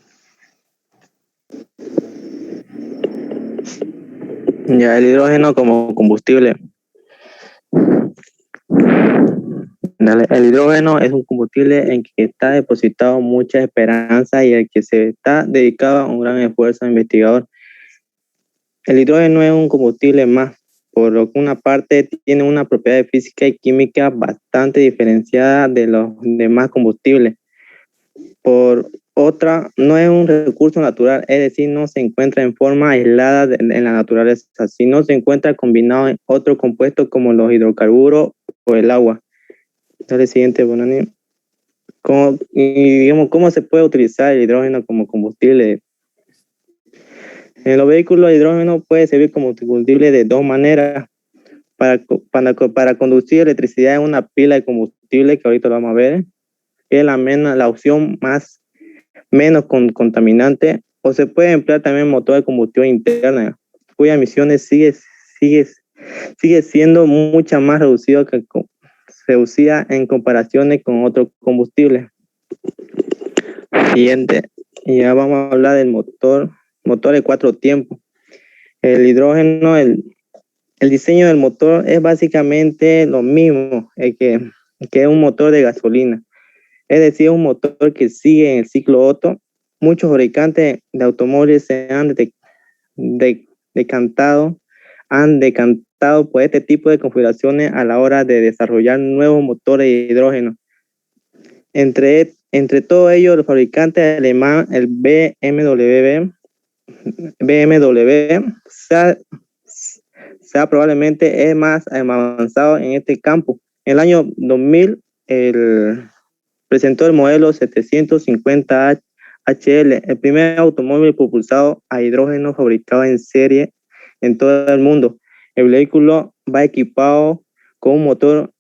Ya, el hidrógeno como combustible. El hidrógeno es un combustible en que está depositado mucha esperanza y el que se está dedicado un gran esfuerzo investigador. El hidrógeno es un combustible más, por lo que una parte tiene una propiedad física y química bastante diferenciada de los demás combustibles. Por otra, no es un recurso natural, es decir, no se encuentra en forma aislada en la naturaleza, sino se encuentra combinado en otros compuestos como los hidrocarburos o el agua. Dale, siguiente, Bonani. ¿Cómo se puede utilizar el hidrógeno como combustible? En los vehículos, el hidrógeno puede servir como combustible de dos maneras. Para conducir electricidad en una pila de combustible, que ahorita lo vamos a ver, que es la opción menos contaminante, o se puede emplear también motor de combustión interna, cuyas emisiones sigue siendo mucho más reducida en comparaciones con otros combustibles. Siguiente, y ya vamos a hablar del motor de 4 tiempos. El hidrógeno, el diseño del motor es básicamente lo mismo que es un motor de gasolina, es decir, un motor que sigue en el ciclo Otto. Muchos fabricantes de automóviles se han decantado han decantado por este tipo de configuraciones a la hora de desarrollar nuevos motores de hidrógeno. Entre todo ello, el fabricante alemán, el BMW, sea probablemente es más avanzado en este campo. En el año 2000, presentó el modelo 750 HL, el primer automóvil propulsado a hidrógeno fabricado en serie en todo el mundo. El vehículo va equipado con un motor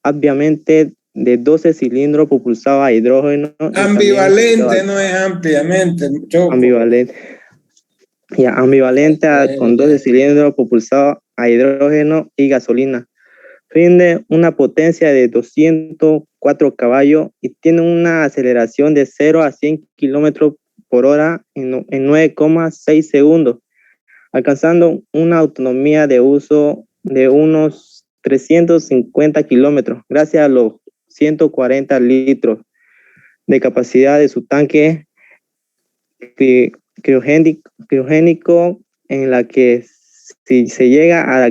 obviamente de 12 cilindros propulsado a hidrógeno. Ambivalente, no es ampliamente. Choco. Ambivalente. Ya, ambivalente con 12 cilindros propulsado a hidrógeno y gasolina. Rinde una potencia de 204 caballos y tiene una aceleración de 0 a 100 kilómetros por hora en 9,6 segundos, alcanzando una autonomía de uso de unos 350 kilómetros, gracias a los 140 litros de capacidad de su tanque criogénico, en la que si se llega a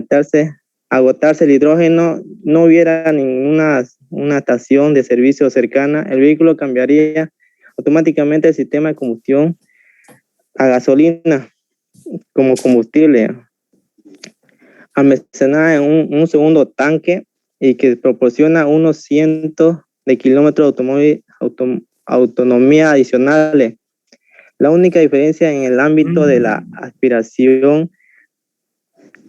agotarse el hidrógeno, no hubiera ninguna una estación de servicio cercana, el vehículo cambiaría automáticamente el sistema de combustión a gasolina como combustible, almacenada en un segundo tanque y que proporciona unos cientos de kilómetros de autonomía adicionales. La única diferencia en el ámbito de la aspiración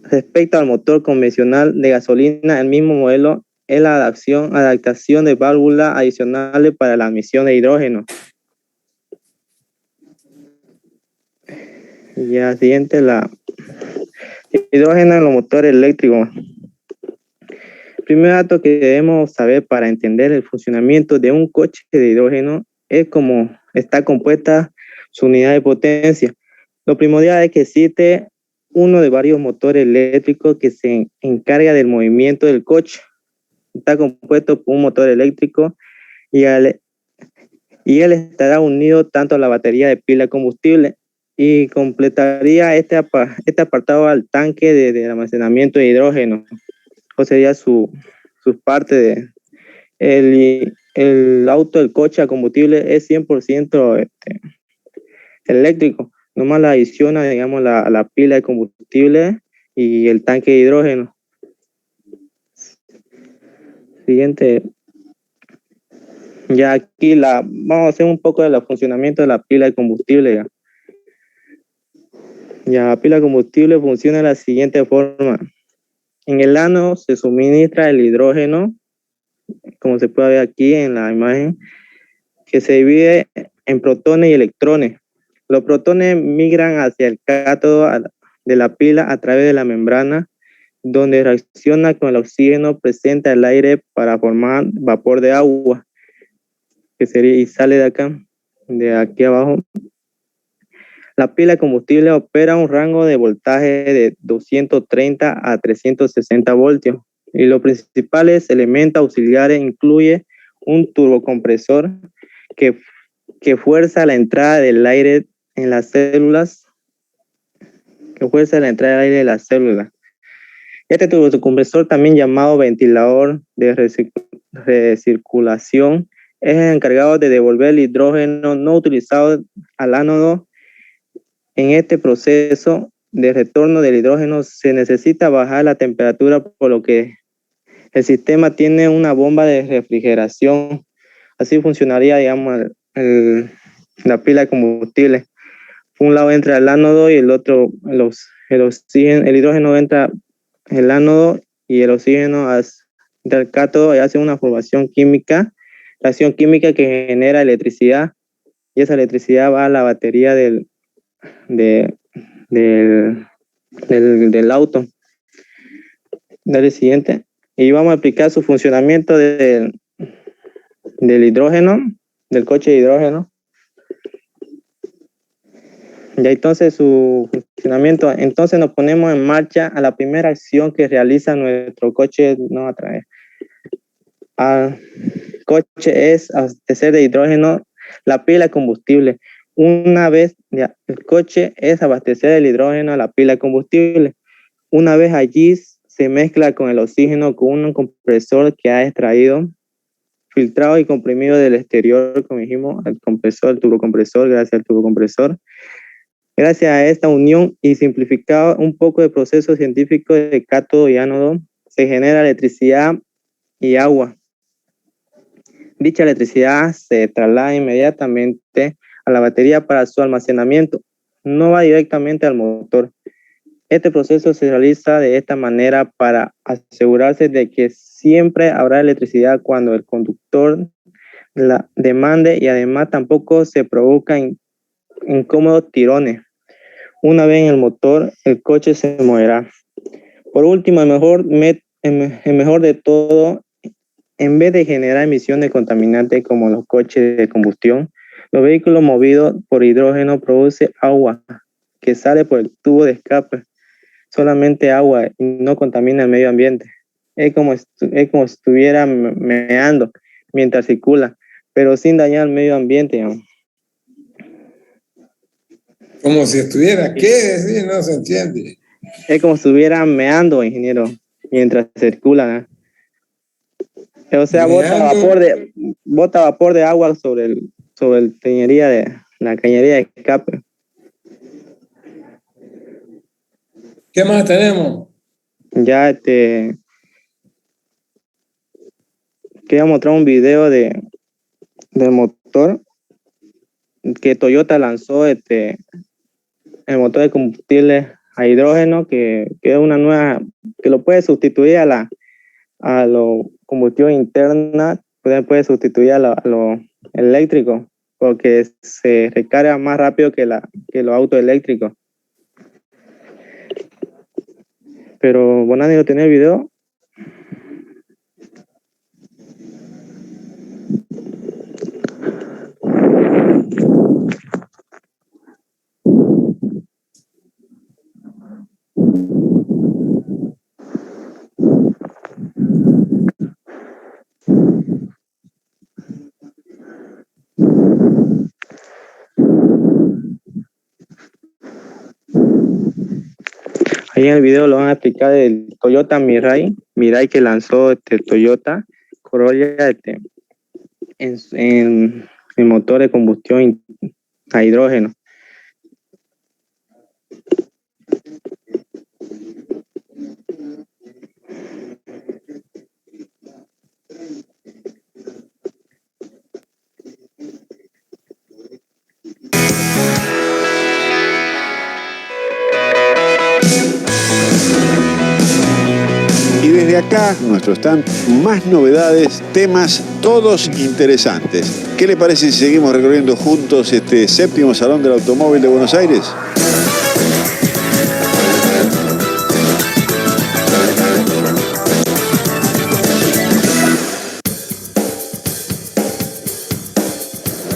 respecto al motor convencional de gasolina, el mismo modelo es la adaptación de válvulas adicionales para la admisión de hidrógeno. Ya siguiente, hidrógeno en los motores eléctricos. El primer dato que debemos saber para entender el funcionamiento de un coche de hidrógeno es cómo está compuesta su unidad de potencia. Lo primordial es que existe uno de varios motores eléctricos que se encarga del movimiento del coche. Está compuesto por un motor eléctrico y él estará unido tanto a la batería de pila de combustible y completaría este apartado al tanque de almacenamiento de hidrógeno, o sería su parte de el auto, el coche a combustible es 100% eléctrico. Nomás la adiciona, digamos, la pila de combustible y el tanque de hidrógeno. Siguiente. Ya aquí vamos a hacer un poco de funcionamiento de la pila de combustible. Ya la pila de combustible funciona de la siguiente forma. En el ánodo se suministra el hidrógeno, como se puede ver aquí en la imagen, que se divide en protones y electrones. Los protones migran hacia el cátodo de la pila a través de la membrana, donde reacciona con el oxígeno presente al aire para formar vapor de agua, y sale de aquí abajo. La pila de combustible opera a un rango de voltaje de 230 a 360 voltios y los principales elementos auxiliares incluye un turbocompresor que fuerza la entrada del aire en las células, Este turbocompresor, también llamado ventilador de recirculación, es el encargado de devolver el hidrógeno no utilizado al ánodo. En este proceso de retorno del hidrógeno se necesita bajar la temperatura, por lo que el sistema tiene una bomba de refrigeración. Así funcionaría, digamos, la pila de combustible. Por un lado entra el ánodo y el otro el oxígeno, el hidrógeno entra el ánodo y el oxígeno entra al cátodo y hace una reacción química que genera electricidad, y esa electricidad va a la batería del auto. Dale siguiente. Y vamos a explicar su funcionamiento del hidrógeno, del coche de hidrógeno. Ya entonces su funcionamiento, entonces nos ponemos en marcha a la primera acción que realiza nuestro coche, al coche es abastecer de hidrógeno la pila de combustible. Una vez ya el coche es abastecer el hidrógeno a la pila de combustible. Una vez allí, se mezcla con el oxígeno con un compresor que ha extraído, filtrado y comprimido del exterior, como dijimos, el compresor, el turbocompresor, gracias al turbocompresor. Gracias a esta unión y simplificado un poco el proceso científico de cátodo y ánodo, se genera electricidad y agua. Dicha electricidad se traslada inmediatamente a la batería para su almacenamiento. No va directamente al motor. Este proceso se realiza de esta manera para asegurarse de que siempre habrá electricidad cuando el conductor la demande y además tampoco se provocan incómodos tirones. Una vez en el motor, el coche se moverá. Por último, el mejor de todo, en vez de generar emisiones contaminantes como los coches de combustión, los vehículos movidos por hidrógeno producen agua que sale por el tubo de escape. Solamente agua y no contamina el medio ambiente. Es como si estuviera meando mientras circula, pero sin dañar el medio ambiente. Como si estuviera, ¿qué decir? No se entiende. Es como si estuviera meando, ingeniero, mientras circula. O sea, bota vapor de agua sobre el la cañería de escape. ¿Qué más tenemos? Ya quería mostrar un video del motor que Toyota lanzó, el motor de combustible a hidrógeno, que es una nueva, que lo puede sustituir a la combustión interna, puede sustituir a lo eléctrico, porque se recarga más rápido que los autos eléctricos. Pero Bonani, ¿no tiene el video? Ahí en el video lo van a explicar el Toyota Mirai que lanzó Toyota Corolla en motor de combustión a hidrógeno. Y desde acá, nuestro stand, más novedades, temas todos interesantes. ¿Qué le parece si seguimos recorriendo juntos este 7º Salón del Automóvil de Buenos Aires?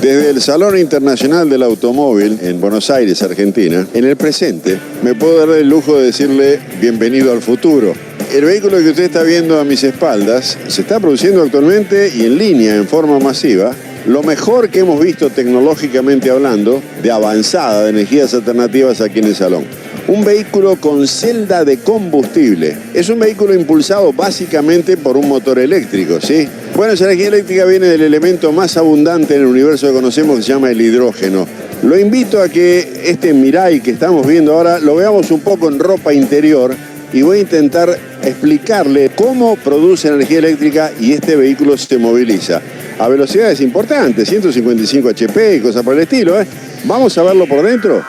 Desde el Salón Internacional del Automóvil en Buenos Aires, Argentina, en el presente me puedo dar el lujo de decirle bienvenido al futuro. El vehículo que usted está viendo a mis espaldas se está produciendo actualmente y en línea, en forma masiva, lo mejor que hemos visto tecnológicamente hablando de avanzada de energías alternativas aquí en el salón. Un vehículo con celda de combustible. Es un vehículo impulsado básicamente por un motor eléctrico, ¿sí? Bueno, esa energía eléctrica viene del elemento más abundante en el universo que conocemos, que se llama el hidrógeno. Lo invito a que este Mirai que estamos viendo ahora lo veamos un poco en ropa interior y voy a intentar explicarle cómo produce energía eléctrica y este vehículo se moviliza a velocidades importantes, 155 HP y cosas por el estilo, ¿eh? Vamos a verlo por dentro.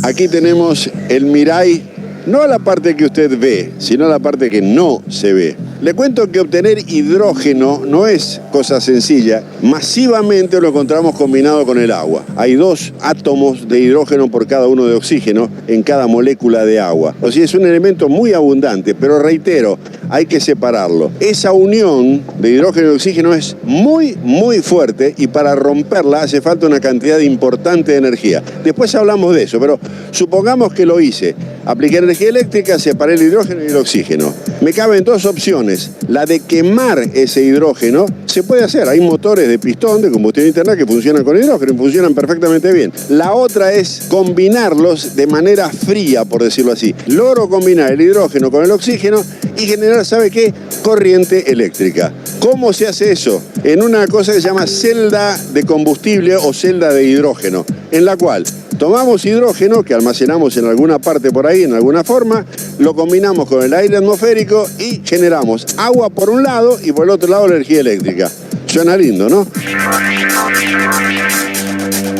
Aquí tenemos el Mirai, no a la parte que usted ve, sino a la parte que no se ve. Le cuento que obtener hidrógeno no es cosa sencilla. Masivamente lo encontramos combinado con el agua. Hay 2 átomos de hidrógeno por cada uno de oxígeno en cada molécula de agua. O sea, es un elemento muy abundante, pero reitero, hay que separarlo. Esa unión de hidrógeno y oxígeno es muy, muy fuerte y para romperla hace falta una cantidad importante de energía. Después hablamos de eso, pero supongamos que lo hice. Apliqué energía eléctrica, separé el hidrógeno y el oxígeno. Me caben dos opciones. La de quemar ese hidrógeno se puede hacer. Hay motores de pistón de combustión interna que funcionan con hidrógeno y funcionan perfectamente bien. La otra es combinarlos de manera fría, por decirlo así. Logro combinar el hidrógeno con el oxígeno y generar, ¿sabe qué? Corriente eléctrica. ¿Cómo se hace eso? En una cosa que se llama celda de combustible o celda de hidrógeno, en la cual tomamos hidrógeno que almacenamos en alguna parte por ahí, en alguna forma, lo combinamos con el aire atmosférico y generamos agua por un lado y por el otro lado la energía eléctrica. Suena lindo, ¿no?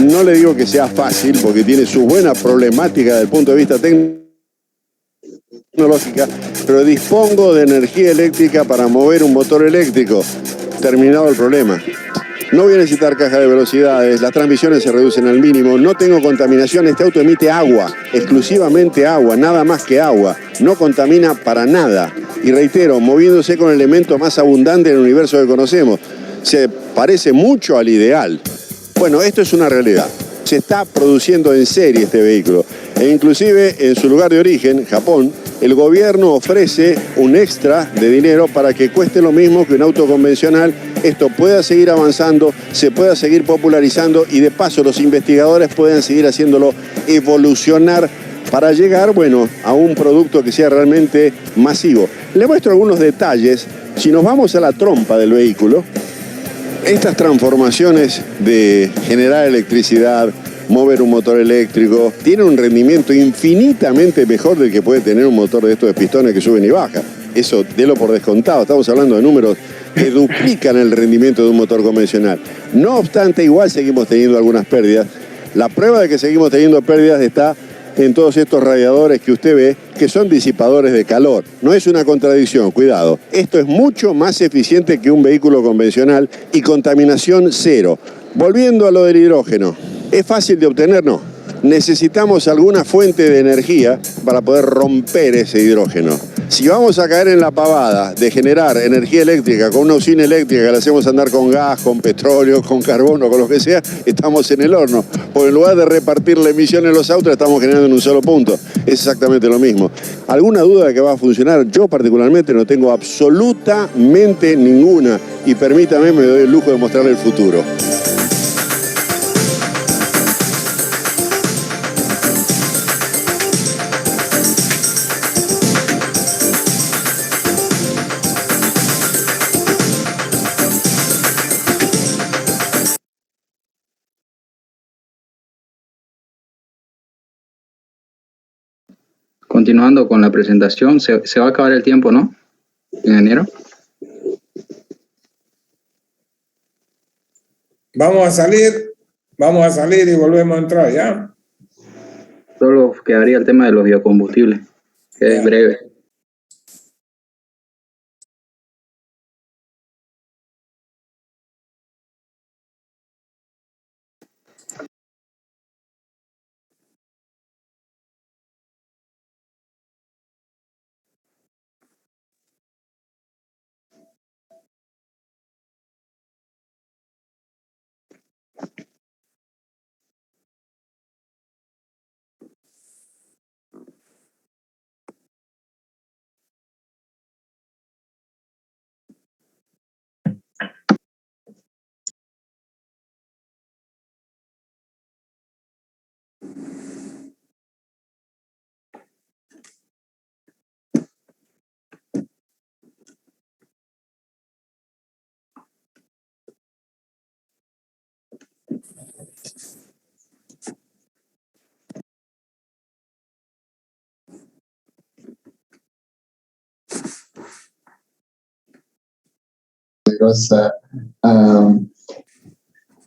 No le digo que sea fácil porque tiene su buena problemática desde el punto de vista tecnológica, pero dispongo de energía eléctrica para mover un motor eléctrico. Terminado el problema. No voy a necesitar caja de velocidades, las transmisiones se reducen al mínimo, no tengo contaminación, este auto emite agua, exclusivamente agua, nada más que agua, no contamina para nada. Y reitero, moviéndose con el elemento más abundante del universo que conocemos, se parece mucho al ideal. Bueno, esto es una realidad. Se está produciendo en serie este vehículo. E inclusive en su lugar de origen, Japón, el gobierno ofrece un extra de dinero para que cueste lo mismo que un auto convencional. Esto pueda seguir avanzando, se pueda seguir popularizando y de paso los investigadores puedan seguir haciéndolo evolucionar para llegar, bueno, a un producto que sea realmente masivo. Le muestro algunos detalles. Si nos vamos a la trompa del vehículo, estas transformaciones de generar electricidad, mover un motor eléctrico, tiene un rendimiento infinitamente mejor del que puede tener un motor de estos de pistones que suben y bajan. Eso, délo por descontado, estamos hablando de números que duplican el rendimiento de un motor convencional. No obstante, igual seguimos teniendo algunas pérdidas. La prueba de que seguimos teniendo pérdidas está en todos estos radiadores que usted ve, que son disipadores de calor. No es una contradicción, cuidado. Esto es mucho más eficiente que un vehículo convencional y contaminación cero. Volviendo a lo del hidrógeno, ¿es fácil de obtener? No. Necesitamos alguna fuente de energía para poder romper ese hidrógeno. Si vamos a caer en la pavada de generar energía eléctrica con una usina eléctrica que la hacemos andar con gas, con petróleo, con carbono, con lo que sea, estamos en el horno. Porque en lugar de repartir la emisión en los autos, la estamos generando en un solo punto. Es exactamente lo mismo. ¿Alguna duda de que va a funcionar? Yo particularmente no tengo absolutamente ninguna. Y permítame, me doy el lujo de mostrarle el futuro. Continuando con la presentación, se va a acabar el tiempo, ¿no? Ingeniero. Vamos a salir y volvemos a entrar, ¿ya? Solo quedaría el tema de los biocombustibles, que es breve.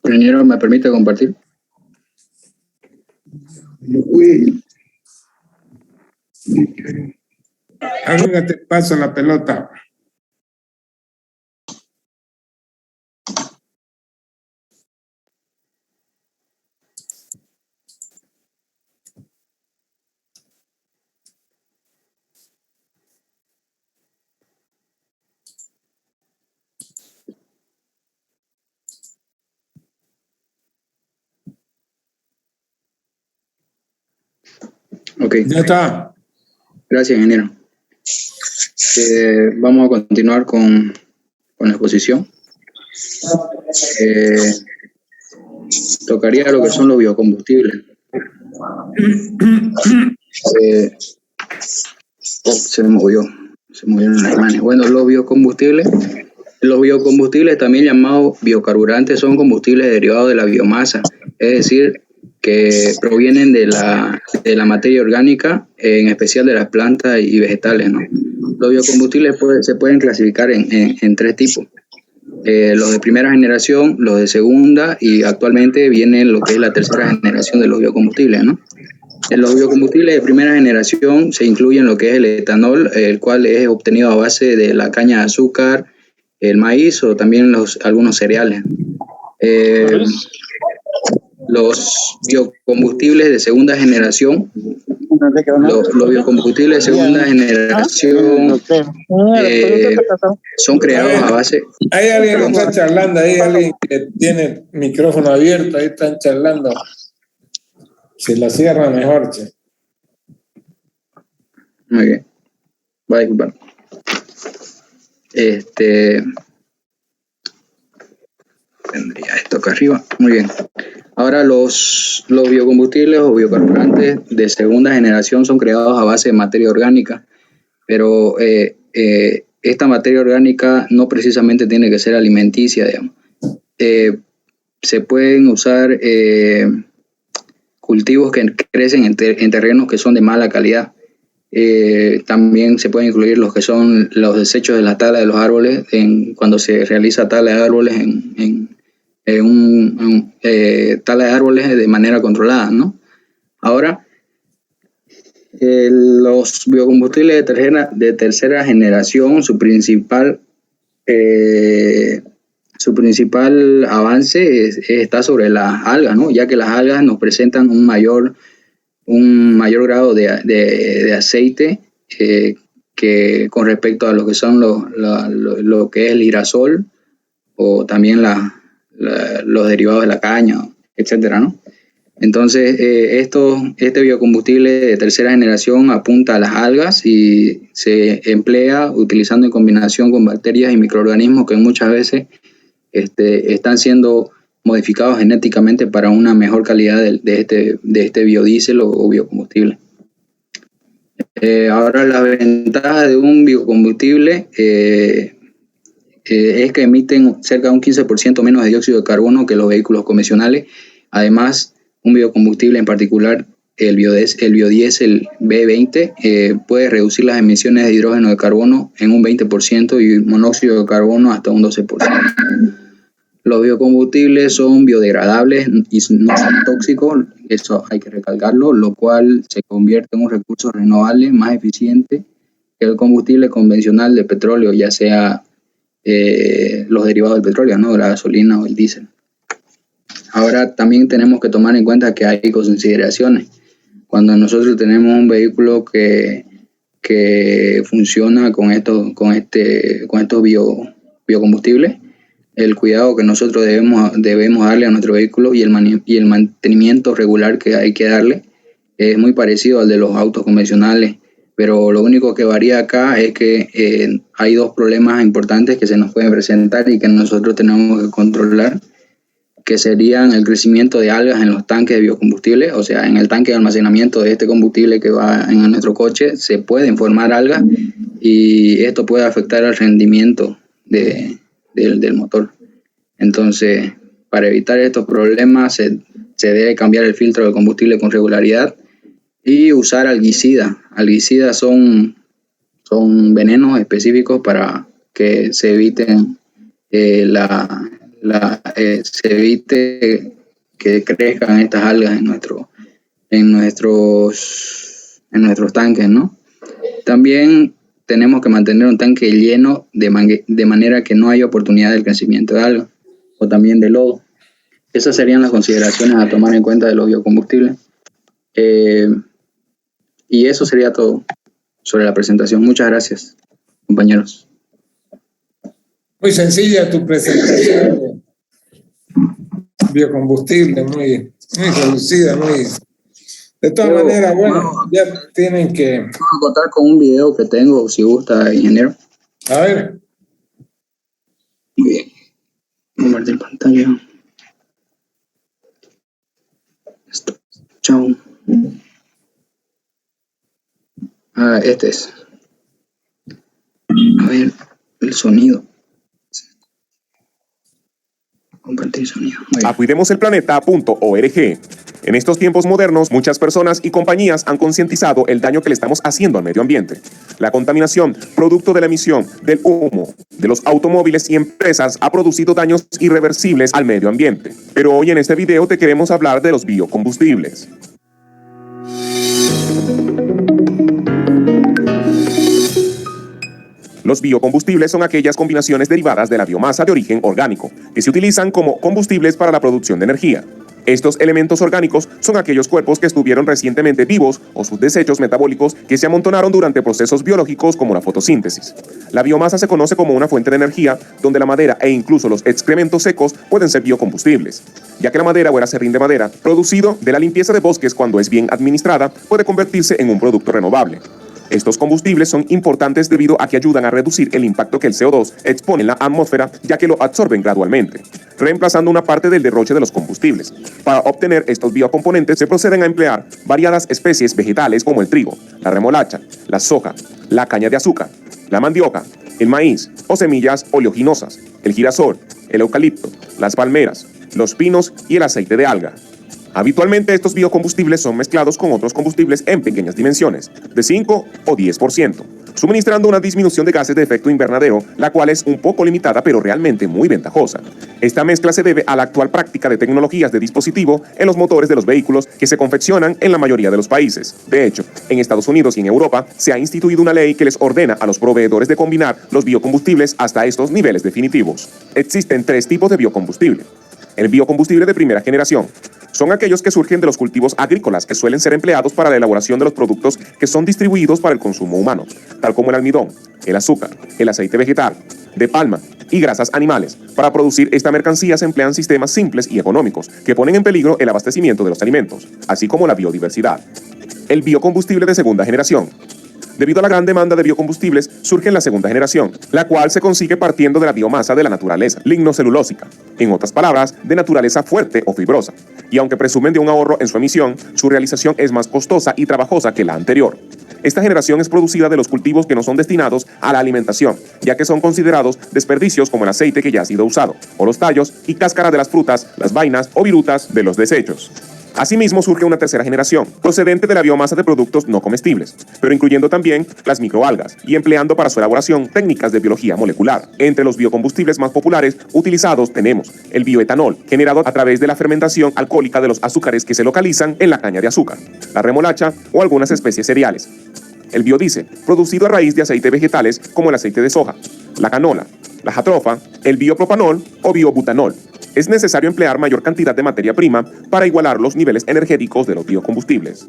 Ingeniero, ¿me permite compartir? Amiga, te paso la pelota. Ok. Ya está. Gracias, ingeniero. Vamos a continuar con la exposición. Tocaría lo que son los biocombustibles. Se movieron las imágenes. Bueno, los biocombustibles también llamados biocarburantes son combustibles derivados de la biomasa, es decir, que provienen de la materia orgánica, en especial de las plantas y vegetales, ¿no? Los biocombustibles se pueden clasificar en tres tipos. Los de primera generación, los de segunda, y actualmente viene lo que es la tercera generación de los biocombustibles, ¿no? En los biocombustibles de primera generación se incluyen lo que es el etanol, el cual es obtenido a base de la caña de azúcar, el maíz o también algunos cereales. Los biocombustibles de segunda generación, los biocombustibles de segunda generación son creados a base... Hay alguien que está charlando, hay alguien que tiene el micrófono abierto, ahí están charlando. Si la cierra mejor, che. Muy bien. Va a disculpar. Tendría esto acá arriba. Muy bien. Ahora los biocombustibles o biocarburantes de segunda generación son creados a base de materia orgánica, pero esta materia orgánica no precisamente tiene que ser alimenticia, digamos. Se pueden usar cultivos que crecen en terrenos que son de mala calidad. También se pueden incluir los que son los desechos de la tala de los árboles cuando se realiza tala de árboles tala de árboles de manera controlada, ¿no? Ahora, los biocombustibles de tercera generación, su principal avance está sobre las algas, ¿no? Ya que las algas nos presentan un mayor grado de aceite que con respecto a lo que son lo que es el girasol o también los derivados de la caña, etcétera, ¿no? Entonces, este biocombustible de tercera generación apunta a las algas y se emplea utilizando en combinación con bacterias y microorganismos que muchas veces están siendo modificados genéticamente para una mejor calidad de este biodiesel o biocombustible. Ahora, la ventaja de un biocombustible es que emiten cerca de un 15% menos de dióxido de carbono que los vehículos convencionales. Además, un biocombustible, en particular el biodiesel B20, puede reducir las emisiones de hidrógeno de carbono en un 20% y monóxido de carbono hasta un 12%. Los biocombustibles son biodegradables y no son tóxicos, eso hay que recalcarlo, lo cual se convierte en un recurso renovable más eficiente que el combustible convencional de petróleo, ya sea los derivados del petróleo, ¿no? La gasolina o el diésel. Ahora también tenemos que tomar en cuenta que hay consideraciones. Cuando nosotros tenemos un vehículo que funciona con estos biocombustibles, el cuidado que nosotros debemos darle a nuestro vehículo y el mantenimiento regular que hay que darle es muy parecido al de los autos convencionales, pero lo único que varía acá es que hay dos problemas importantes que se nos pueden presentar y que nosotros tenemos que controlar, que serían el crecimiento de algas en los tanques de biocombustible, o sea, en el tanque de almacenamiento de este combustible que va en nuestro coche se pueden formar algas y esto puede afectar al rendimiento del motor. Entonces, para evitar estos problemas se debe cambiar el filtro de combustible con regularidad y usar algicidas. Algicidas son venenos específicos para que se eviten se evite que crezcan estas algas en nuestros tanques, ¿no? También tenemos que mantener un tanque lleno de manera que no haya oportunidad del crecimiento de algas o también de lodo. Esas serían las consideraciones a tomar en cuenta de los biocombustibles. Y eso sería todo sobre la presentación. Muchas gracias, compañeros. Muy sencilla tu presentación de biocombustible, muy reducida, muy De todas Pero, maneras, bueno, no, ya tienen que... vamos a contar con un video que tengo, si gusta, ingeniero. A ver, Muy bien. Compartir pantalla. Esto. Chao. Ah, este es. A ver, el sonido. Compartir sonido. Muy bien. Cuidemoselplaneta.org. En estos tiempos modernos, muchas personas y compañías han concientizado el daño que le estamos haciendo al medio ambiente. La contaminación, producto de la emisión del humo de los automóviles y empresas, ha producido daños irreversibles al medio ambiente. Pero hoy en este video te queremos hablar de los biocombustibles. Los biocombustibles son aquellas combinaciones derivadas de la biomasa de origen orgánico, que se utilizan como combustibles para la producción de energía. Estos elementos orgánicos son aquellos cuerpos que estuvieron recientemente vivos o sus desechos metabólicos que se amontonaron durante procesos biológicos como la fotosíntesis. La biomasa se conoce como una fuente de energía donde la madera e incluso los excrementos secos pueden ser biocombustibles, ya que la madera o el acerrín de madera, producido de la limpieza de bosques cuando es bien administrada, puede convertirse en un producto renovable. Estos combustibles son importantes debido a que ayudan a reducir el impacto que el CO2 expone en la atmósfera, ya que lo absorben gradualmente, reemplazando una parte del derroche de los combustibles. Para obtener estos biocomponentes se proceden a emplear variadas especies vegetales como el trigo, la remolacha, la soja, la caña de azúcar, la mandioca, el maíz o semillas oleaginosas, el girasol, el eucalipto, las palmeras, los pinos y el aceite de alga. Habitualmente estos biocombustibles son mezclados con otros combustibles en pequeñas dimensiones, de 5 o 10%, suministrando una disminución de gases de efecto invernadero, la cual es un poco limitada pero realmente muy ventajosa. Esta mezcla se debe a la actual práctica de tecnologías de dispositivo en los motores de los vehículos que se confeccionan en la mayoría de los países. De hecho, en Estados Unidos y en Europa se ha instituido una ley que les ordena a los proveedores de combinar los biocombustibles hasta estos niveles definitivos. Existen 3 tipos de biocombustible. El biocombustible de primera generación son aquellos que surgen de los cultivos agrícolas que suelen ser empleados para la elaboración de los productos que son distribuidos para el consumo humano, tal como el almidón, el azúcar, el aceite vegetal, de palma y grasas animales. Para producir esta mercancía se emplean sistemas simples y económicos que ponen en peligro el abastecimiento de los alimentos, así como la biodiversidad. El biocombustible de segunda generación. Debido a la gran demanda de biocombustibles, surge en la segunda generación, la cual se consigue partiendo de la biomasa de la naturaleza, lignocelulósica, en otras palabras, de naturaleza fuerte o fibrosa. Y aunque presumen de un ahorro en su emisión, su realización es más costosa y trabajosa que la anterior. Esta generación es producida de los cultivos que no son destinados a la alimentación, ya que son considerados desperdicios como el aceite que ya ha sido usado, o los tallos y cáscara de las frutas, las vainas o virutas de los desechos. Asimismo, surge una tercera generación, procedente de la biomasa de productos no comestibles, pero incluyendo también las microalgas y empleando para su elaboración técnicas de biología molecular. Entre los biocombustibles más populares utilizados tenemos el bioetanol, generado a través de la fermentación alcohólica de los azúcares que se localizan en la caña de azúcar, la remolacha o algunas especies cereales. El biodiesel, producido a raíz de aceites vegetales como el aceite de soja, la canola, la jatrofa, el biopropanol o biobutanol. Es necesario emplear mayor cantidad de materia prima para igualar los niveles energéticos de los biocombustibles.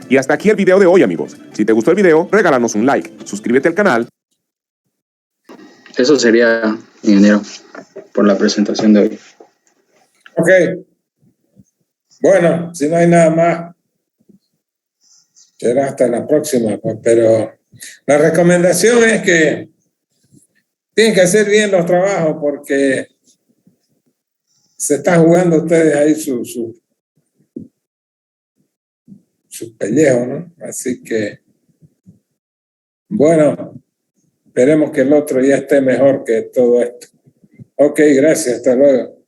Y hasta aquí el video de hoy, amigos. Si te gustó el video, regálanos un like, suscríbete al canal. Eso sería, ingeniero, por la presentación de hoy. ok. Bueno, si no hay nada más, será hasta la próxima, pues, pero la recomendación es que tienen que hacer bien los trabajos porque se están jugando ustedes ahí su pellejo, ¿no? Así que, bueno, esperemos que el otro ya esté mejor que todo esto. Ok, gracias, hasta luego.